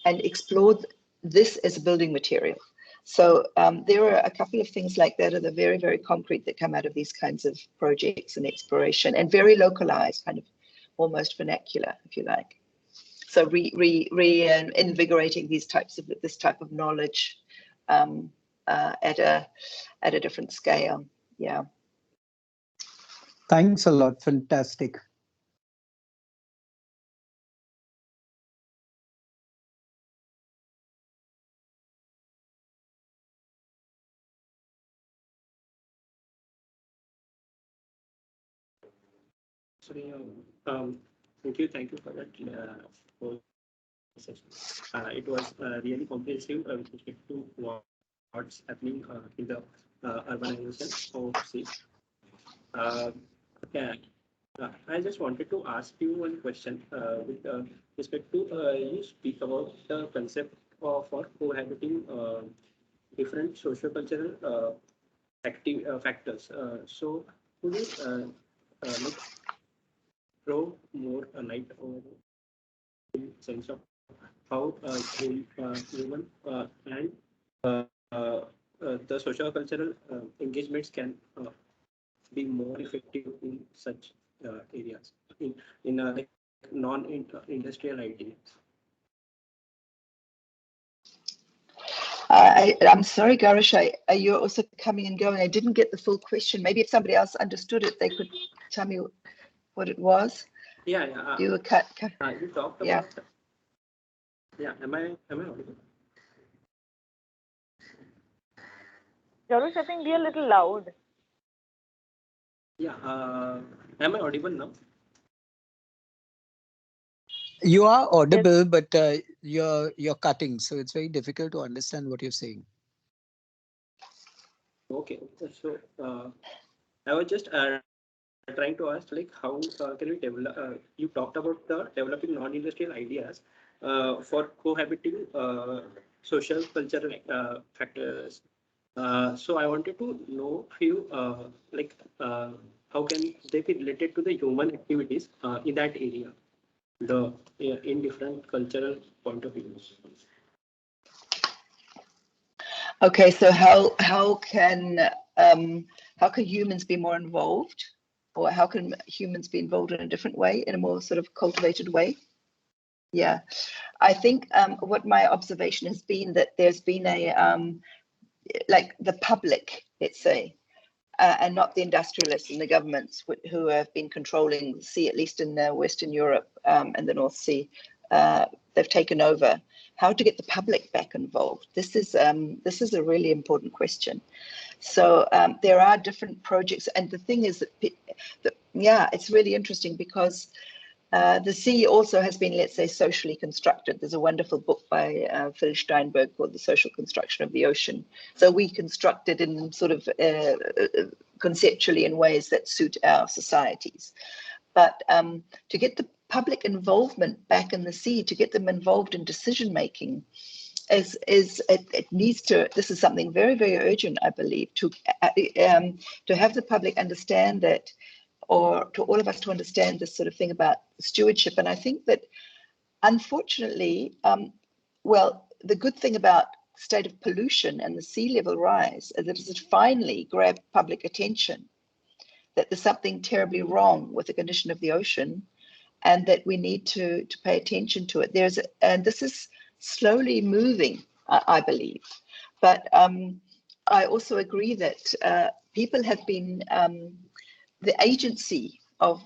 and explored this as a building material. So there are a couple of things like that are very, very concrete that come out of these kinds of projects and exploration, and very localized, kind of almost vernacular, if you like. So reinvigorating this type of knowledge at a different scale. Yeah. Thanks a lot. Fantastic. Sorry, thank you for that whole session. It was really comprehensive with respect to what's happening in the urbanization of sea. Yeah. I just wanted to ask you one question with respect to you speak about the concept of for cohabiting different socio-cultural factors. So could you like throw more light on the sense of how human and the socio-cultural engagements can be more effective in such areas in like non-industrial ideas. I'm sorry, Garish, you're also coming and going. I didn't get the full question. Maybe if somebody else understood it, they could tell me what it was. Yeah, yeah. You were cut. You talked about. Yeah. Yeah. Am I audible? Jarush, I think be a little loud. Yeah. Am I audible now? You are audible, but you're cutting, so it's very difficult to understand what you're saying. Okay. So I was just trying to ask, like, how can we develop? You talked about the developing non-industrial ideas for cohabiting social cultural factors. So I wanted to know few like how can they be related to the human activities in that area, the in different cultural point of views. Okay, so how can humans be more involved, or how can humans be involved in a different way, in a more sort of cultivated way? Yeah, I think what my observation has been that there's been a like the public, let's say, and not the industrialists and the governments who have been controlling the sea, at least in Western Europe and the North Sea. They've taken over. How to get the public back involved? This is a really important question. So there are different projects, and the thing is that yeah, it's really interesting because the sea also has been, let's say, socially constructed. There's a wonderful book by Phil Steinberg called The Social Construction of the Ocean. So we construct it in sort of conceptually in ways that suit our societies. But to get the public involvement back in the sea, to get them involved in decision making, it needs to. This is something very, very urgent, I believe, to have the public understand that, or to all of us to understand this sort of thing about stewardship. And I think that, unfortunately, well, the good thing about the state of pollution and the sea level rise is that it finally grabbed public attention, that there's something terribly wrong with the condition of the ocean, and that we need to pay attention to it. And this is slowly moving, I believe. But I also agree that people have been, the agency of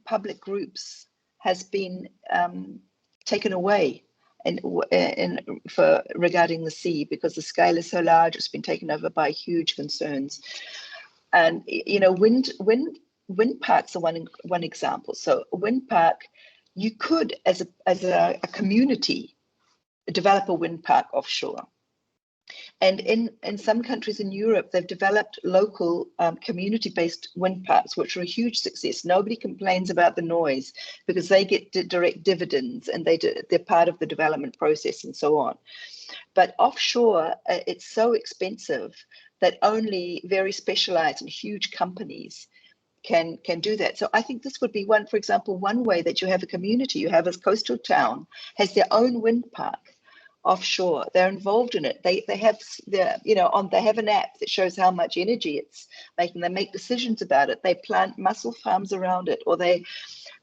public groups has been taken away regarding the sea, because the scale is so large. It's been taken over by huge concerns. And you know, wind parks are one example. So a wind park, you could, as a community, develop a wind park offshore. And in some countries in Europe, they've developed local community-based wind parks, which are a huge success. Nobody complains about the noise because they get direct dividends, and they're part of the development process and so on. But offshore, it's so expensive that only very specialized and huge companies can do that. So I think this would be one, for example, one way that you have a community, you have a coastal town, has their own wind park offshore. They're involved in it. They have they have an app that shows how much energy it's making. They make decisions about it. They plant mussel farms around it, or they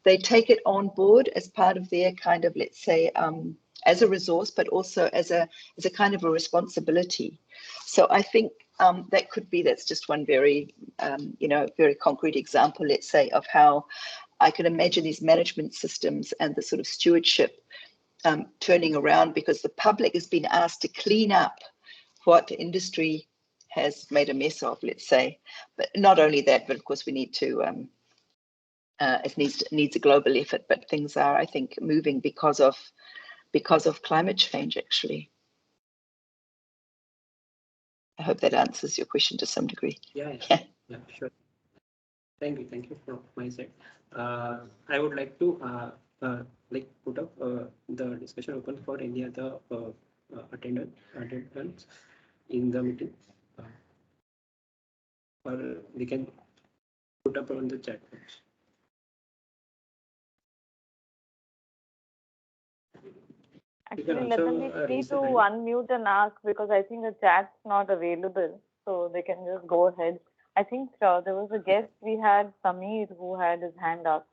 take it on board as part of their kind of, let's say, as a resource, but also as a kind of a responsibility. So I think that's just one very very concrete example, let's say, of how I can imagine these management systems and the sort of stewardship turning around, because the public has been asked to clean up what the industry has made a mess of, let's say. But not only that, but of course we need to, it needs a global effort, but things are, I think, moving because of climate change, actually. I hope that answers your question to some degree. Yeah, sure. Thank you from my side. I would like to put up the discussion open for any other attendants in the meeting, or we can put up on the chat box. Actually, let them be free to unmute and ask, because I think the chat's not available, so they can just go ahead. I think there was a guest we had, Samir, who had his hand up.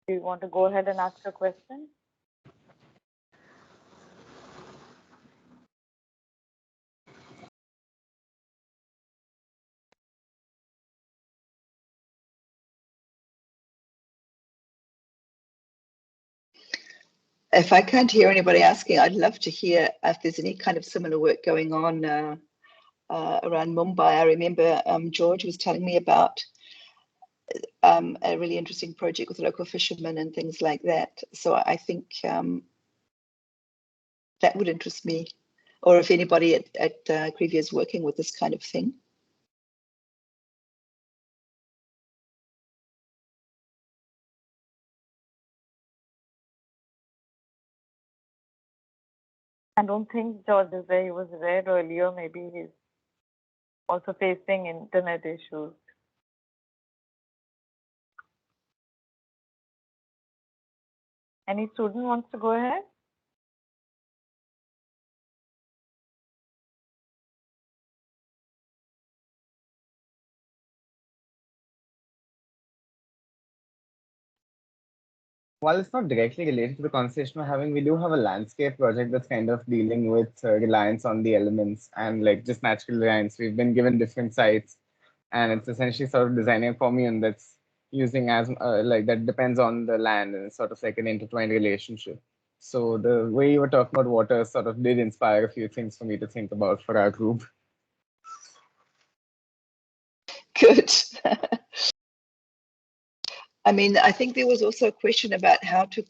Do you want to go ahead and ask a question? If I can't hear anybody asking, I'd love to hear if there's any kind of similar work going on around Mumbai. I remember George was telling me about a really interesting project with local fishermen and things like that. So I think that would interest me, or if anybody at KRVIA is working with this kind of thing. I don't think George is there. He was there earlier. Maybe he's also facing internet issues. Any student wants to go ahead? While it's not directly related to the conversation we're having, we do have a landscape project that's kind of dealing with reliance on the elements and like just natural reliance. We've been given different sites, and it's essentially sort of designing a commune that's using as like that depends on the land, and it's sort of like an intertwined relationship. So the way you were talking about water sort of did inspire a few things for me to think about for our group. Good. I mean, I think there was also a question about how to,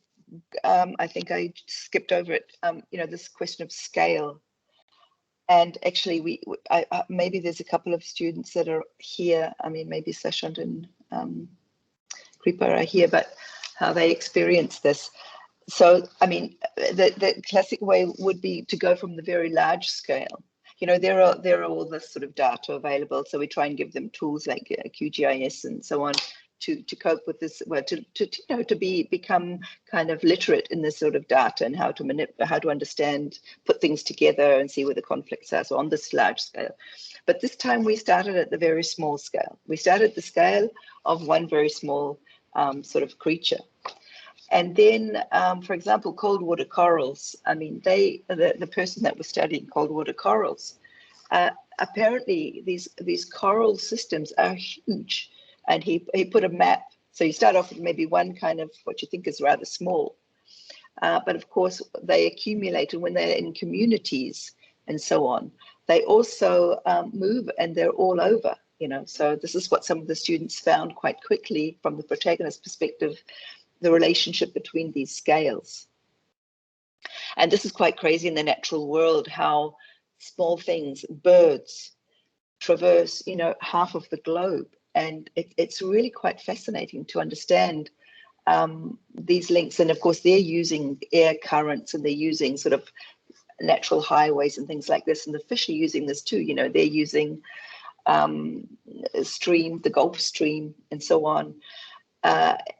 I think I skipped over it, you know, this question of scale. And actually, maybe there's a couple of students that are here. I mean, maybe Sashant and KRVIA are here, but how they experience this. So, I mean, the classic way would be to go from the very large scale. You know, there are all this sort of data available, so we try and give them tools like QGIS and so on to cope with this, well, to you know, to become kind of literate in this sort of data and how to understand, put things together and see where the conflicts are. So on this large scale, but this time we started at the very small scale. We started the scale of one very small sort of creature. And then, for example, cold water corals. I mean, the person that was studying cold water corals, apparently these coral systems are huge. And he put a map. So you start off with maybe one kind of what you think is rather small. But of course, they accumulate, and when they're in communities and so on, they also move, and they're all over. You know, so this is what some of the students found quite quickly from the protagonist perspective, the relationship between these scales. And this is quite crazy in the natural world, how small things, birds, traverse, you know, half of the globe. And it's really quite fascinating to understand these links. And of course, they're using air currents, and they're using sort of natural highways and things like this. And the fish are using this too. You know, they're using stream, the Gulf Stream, and so on,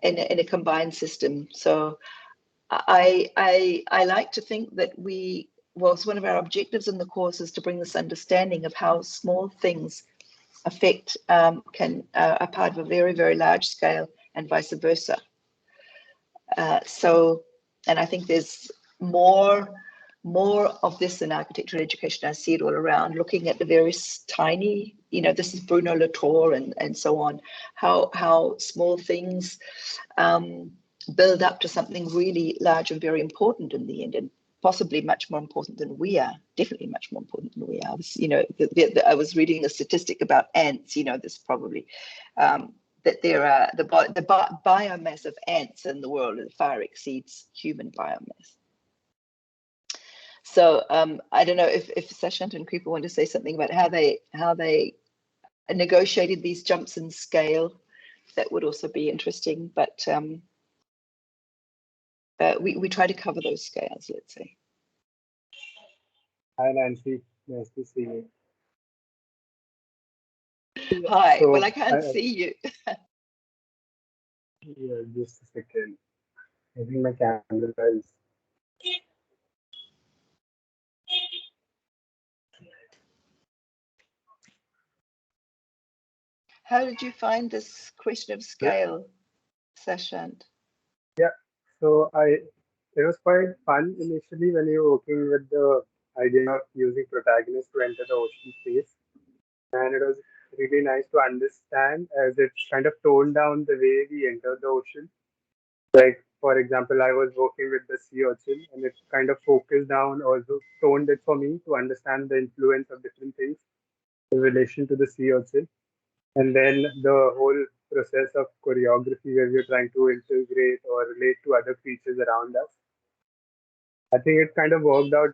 in a combined system. So I like to think that it's one of our objectives in the course is to bring this understanding of how small things affect are part of a very, very large scale, and vice versa. And I think there's more of this in architectural education. I see it all around, looking at the various tiny, you know, this is Bruno Latour and so on, how small things build up to something really large and very important in the end, and possibly much more important than we are, definitely much more important than we are. I was reading a statistic about ants, you know, this probably, that there are the biomass of ants in the world far exceeds human biomass. So I don't know if Sashant and KRVIA want to say something about how they negotiated these jumps in scale that would also be interesting. But we try to cover those scales, let's say. Hi, Nancy. Nice to see you. Hi. So, well, I can't see you. Yeah, just a second. I think my camera is. How did you find this question of scale, Sashant? Yeah. So it was quite fun initially when you were working with the idea of using protagonists to enter the ocean space, and it was really nice to understand as it kind of toned down the way we enter the ocean. Like, for example, I was working with the sea urchin, and it kind of focused down, also toned it for me to understand the influence of different things in relation to the sea urchin. And then the whole process of choreography where we're trying to integrate or relate to other creatures around us. I think it kind of worked out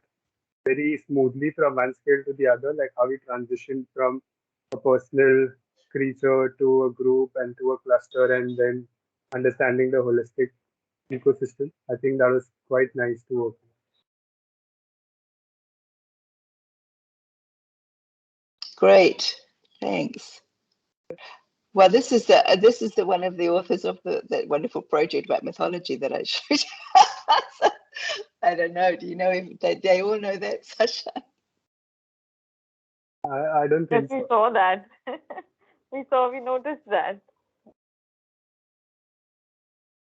very smoothly from one scale to the other, like how we transitioned from a personal creature to a group and to a cluster, and then understanding the holistic ecosystem. I think that was quite nice to work with. Great, thanks. Well, this is the one of the authors of that wonderful project about mythology that I showed you. So, I don't know. Do you know if they all know that, Sasha? I don't Yes, think we so. saw that. We noticed that.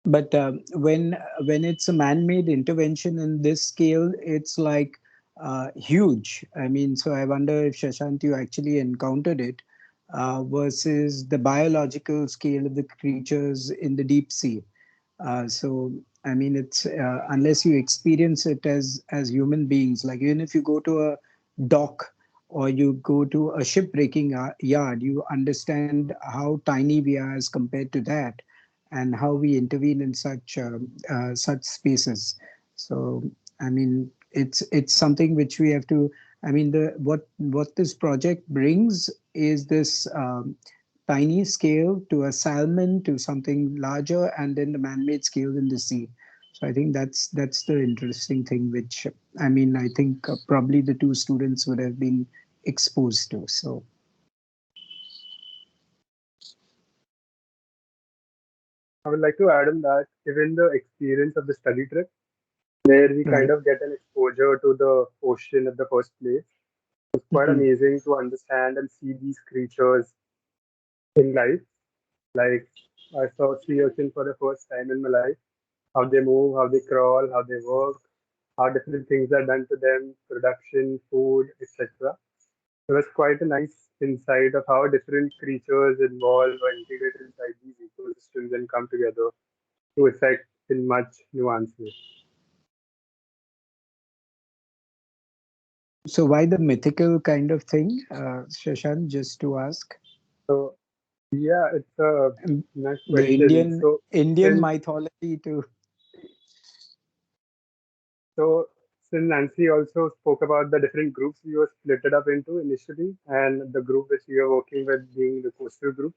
But when it's a man-made intervention in this scale, it's like huge. I mean, so I wonder if Shashank, you actually encountered it versus the biological scale of the creatures in the deep sea. So I mean, it's unless you experience it as human beings, like even if you go to a dock or you go to a shipbreaking yard, you understand how tiny we are as compared to that, and how we intervene in such spaces. So I mean, it's something which we have to. I mean, what this project brings is this. Tiny scale to a salmon to something larger, and then the man-made scale in the sea. So I think that's the interesting thing, which I mean, I think probably the two students would have been exposed to. So I would like to add on that, given the experience of the study trip, where we kind right. of get an exposure to the ocean at the first place, it's quite Mhm. amazing to understand and see these creatures in life. Like, I saw sea urchin for the first time in my life, how they move, how they crawl, how they work, how different things are done to them, production, food, etc. It was quite a nice insight of how different creatures involve or integrate inside these ecosystems and come together to effect in much nuanced way. So why the mythical kind of thing, Shashank? Just to ask. So yeah, it's a Um, nice the question. Indian mythology too. So since Nancy also spoke about the different groups we were split it up into initially, and the group which we were working with being the coastal group,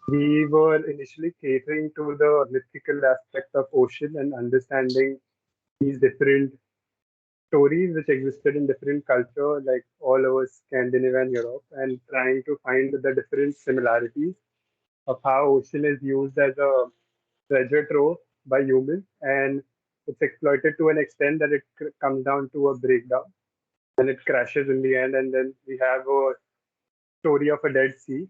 we were initially catering to the mythical aspect of ocean and understanding these different stories which existed in different culture, like all over Scandinavia and Europe, and trying to find the different similarities of how ocean is used as a treasure trove by humans, and it's exploited to an extent that it comes down to a breakdown and it crashes in the end, and then we have a story of a dead sea,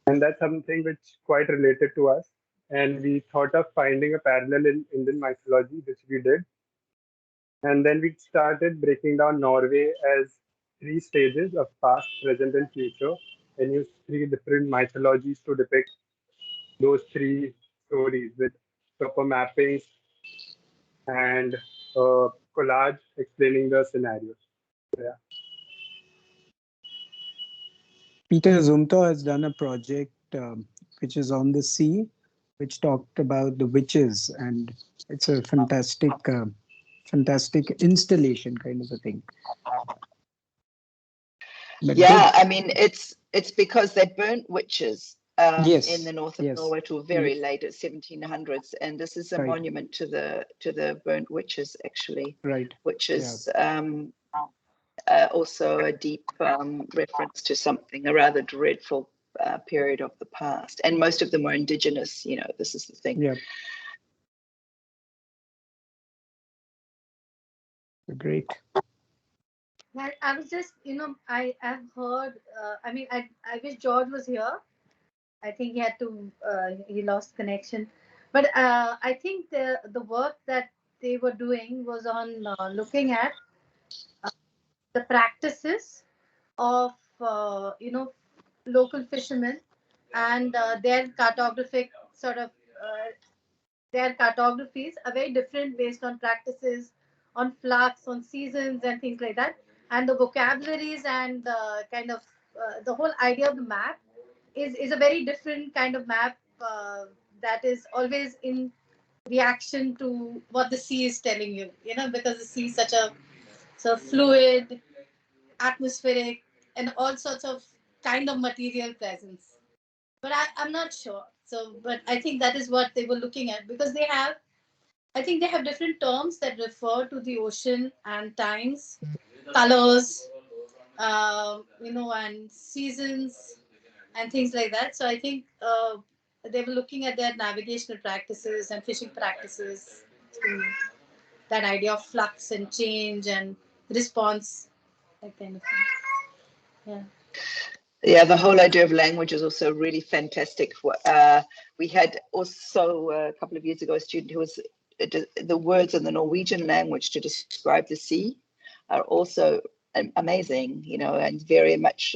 and that's something which quite related to us. And we thought of finding a parallel in Indian mythology, which we did. And then we started breaking down Norway as three stages of past, present, and future, and used three different mythologies to depict those three stories with proper mappings and collage explaining the scenarios. Yeah. Peter Zumthor has done a project which is on the sea, which talked about the witches, and it's a fantastic installation kind of a thing. But Yeah, good. I mean, it's because they burnt witches Yes, in the north of yes. Norway till very late at 1700s, and this is a Right. monument to the burnt witches, actually, Right. which Yeah. is also a deep reference to something, a rather dreadful period of the past, and most of them were indigenous. You know, this is the thing. Yeah. Great. I was just, I have heard. I mean, I wish George was here. I think he had to. He lost connection, but I think the work that they were doing was on looking at the practices of local fishermen and their cartographic sort of their cartographies are very different based on practices, on flux, on seasons, and things like that. And the vocabularies and the kind of the whole idea of the map is a very different kind of map that is always in reaction to what the sea is telling you. Because the sea is such a fluid, atmospheric, and all sorts of kind of material presence. But I'm not sure. So, but I think that is what they were looking at, because I think they have different terms that refer to the ocean and times, colors, and seasons and things like that. So I think they were looking at their navigational practices and fishing practices through that idea of flux and change and response, that kind of thing. Yeah. Yeah, the whole idea of language is also really fantastic. We had also a couple of years ago a student who was the words in the Norwegian language to describe the sea are also amazing, and very much.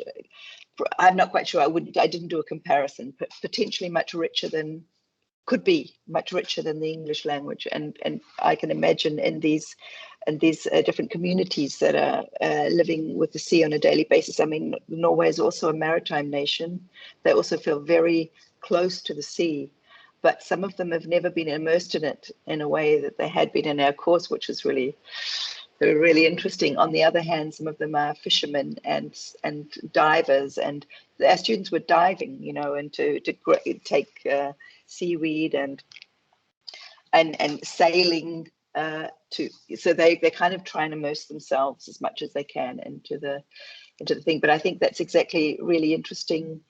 I'm not quite sure. I didn't do a comparison, but potentially could be much richer than the English language, and I can imagine in these different communities that are living with the sea on a daily basis. I mean, Norway is also a maritime nation. They also feel very close to the sea, but some of them have never been immersed in it in a way that they had been in our course, which was really interesting. On the other hand, some of them are fishermen and divers, and our students were diving, and to take seaweed and sailing so they're kind of trying to immerse themselves as much as they can into the thing. But I think that's exactly really interesting,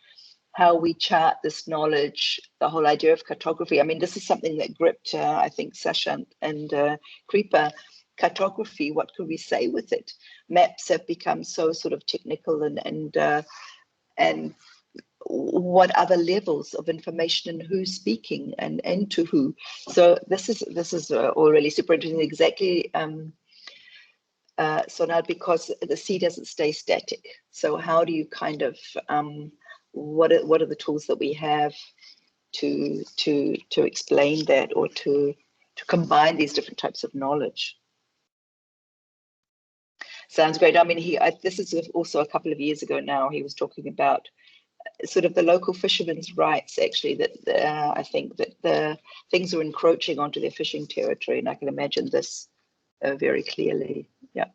how we chart this knowledge, the whole idea of cartography. I mean, this is something that gripped I think Sasha and KRVIA. Cartography, what could we say with it? Maps have become so sort of technical, and what other levels of information and who's speaking and to who. So this is all really super interesting. Exactly, Sonal, because the sea doesn't stay static. So how do you kind of what are the tools that we have to explain that, or to combine these different types of knowledge? Sounds great. I mean, this is also a couple of years ago now. He was talking about sort of the local fishermen's rights, actually, that I think that the things are encroaching onto their fishing territory, and I can imagine this very clearly. Yeah.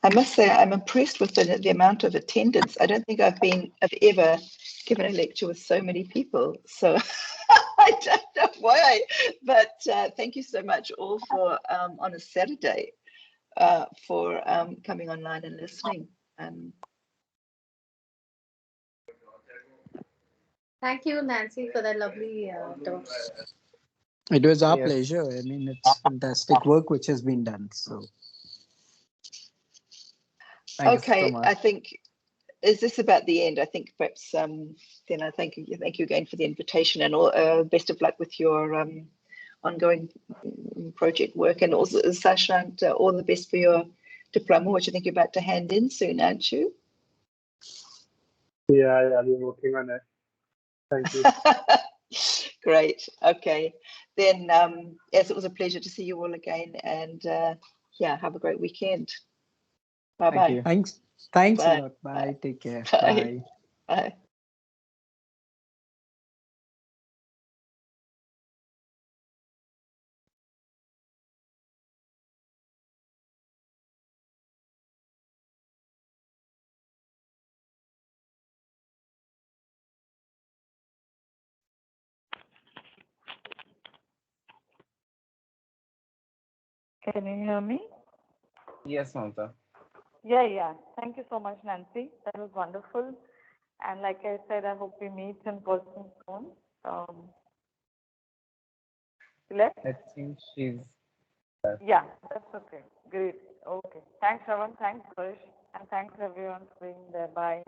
I must say, I'm impressed with the amount of attendance. I don't think I've ever given a lecture with so many people. So I don't know why, but thank you so much all for on a Saturday for coming online and listening. Thank you, Nancy, for that lovely talk. It was our Yes. pleasure. I mean, it's fantastic work which has been done. So, thank you so Okay, much. I think, is this about the end? I think perhaps then I thank you again for the invitation, and all best of luck with your ongoing project work, and also Sasha, and all the best for your diploma, which I think you're about to hand in soon, aren't you? Yeah, we're working on it. Thank you. Great. Okay. Then, yes, it was a pleasure to see you all again, and yeah, have a great weekend. Bye-bye. Thank you. Thanks Bye. a lot. Bye. Take care. Bye. Bye. Bye. Can you hear me? Yes, Mamta. Yeah. Thank you so much, Nancy. That was wonderful. And like I said, I hope we meet in person soon. Let's. I think she's. Yeah, that's okay. Great. Okay. Thanks, Shravan. Thanks, Krish. And thanks, everyone, for being there. Bye.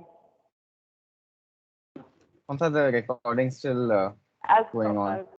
Mamta, the recording still As, going on. as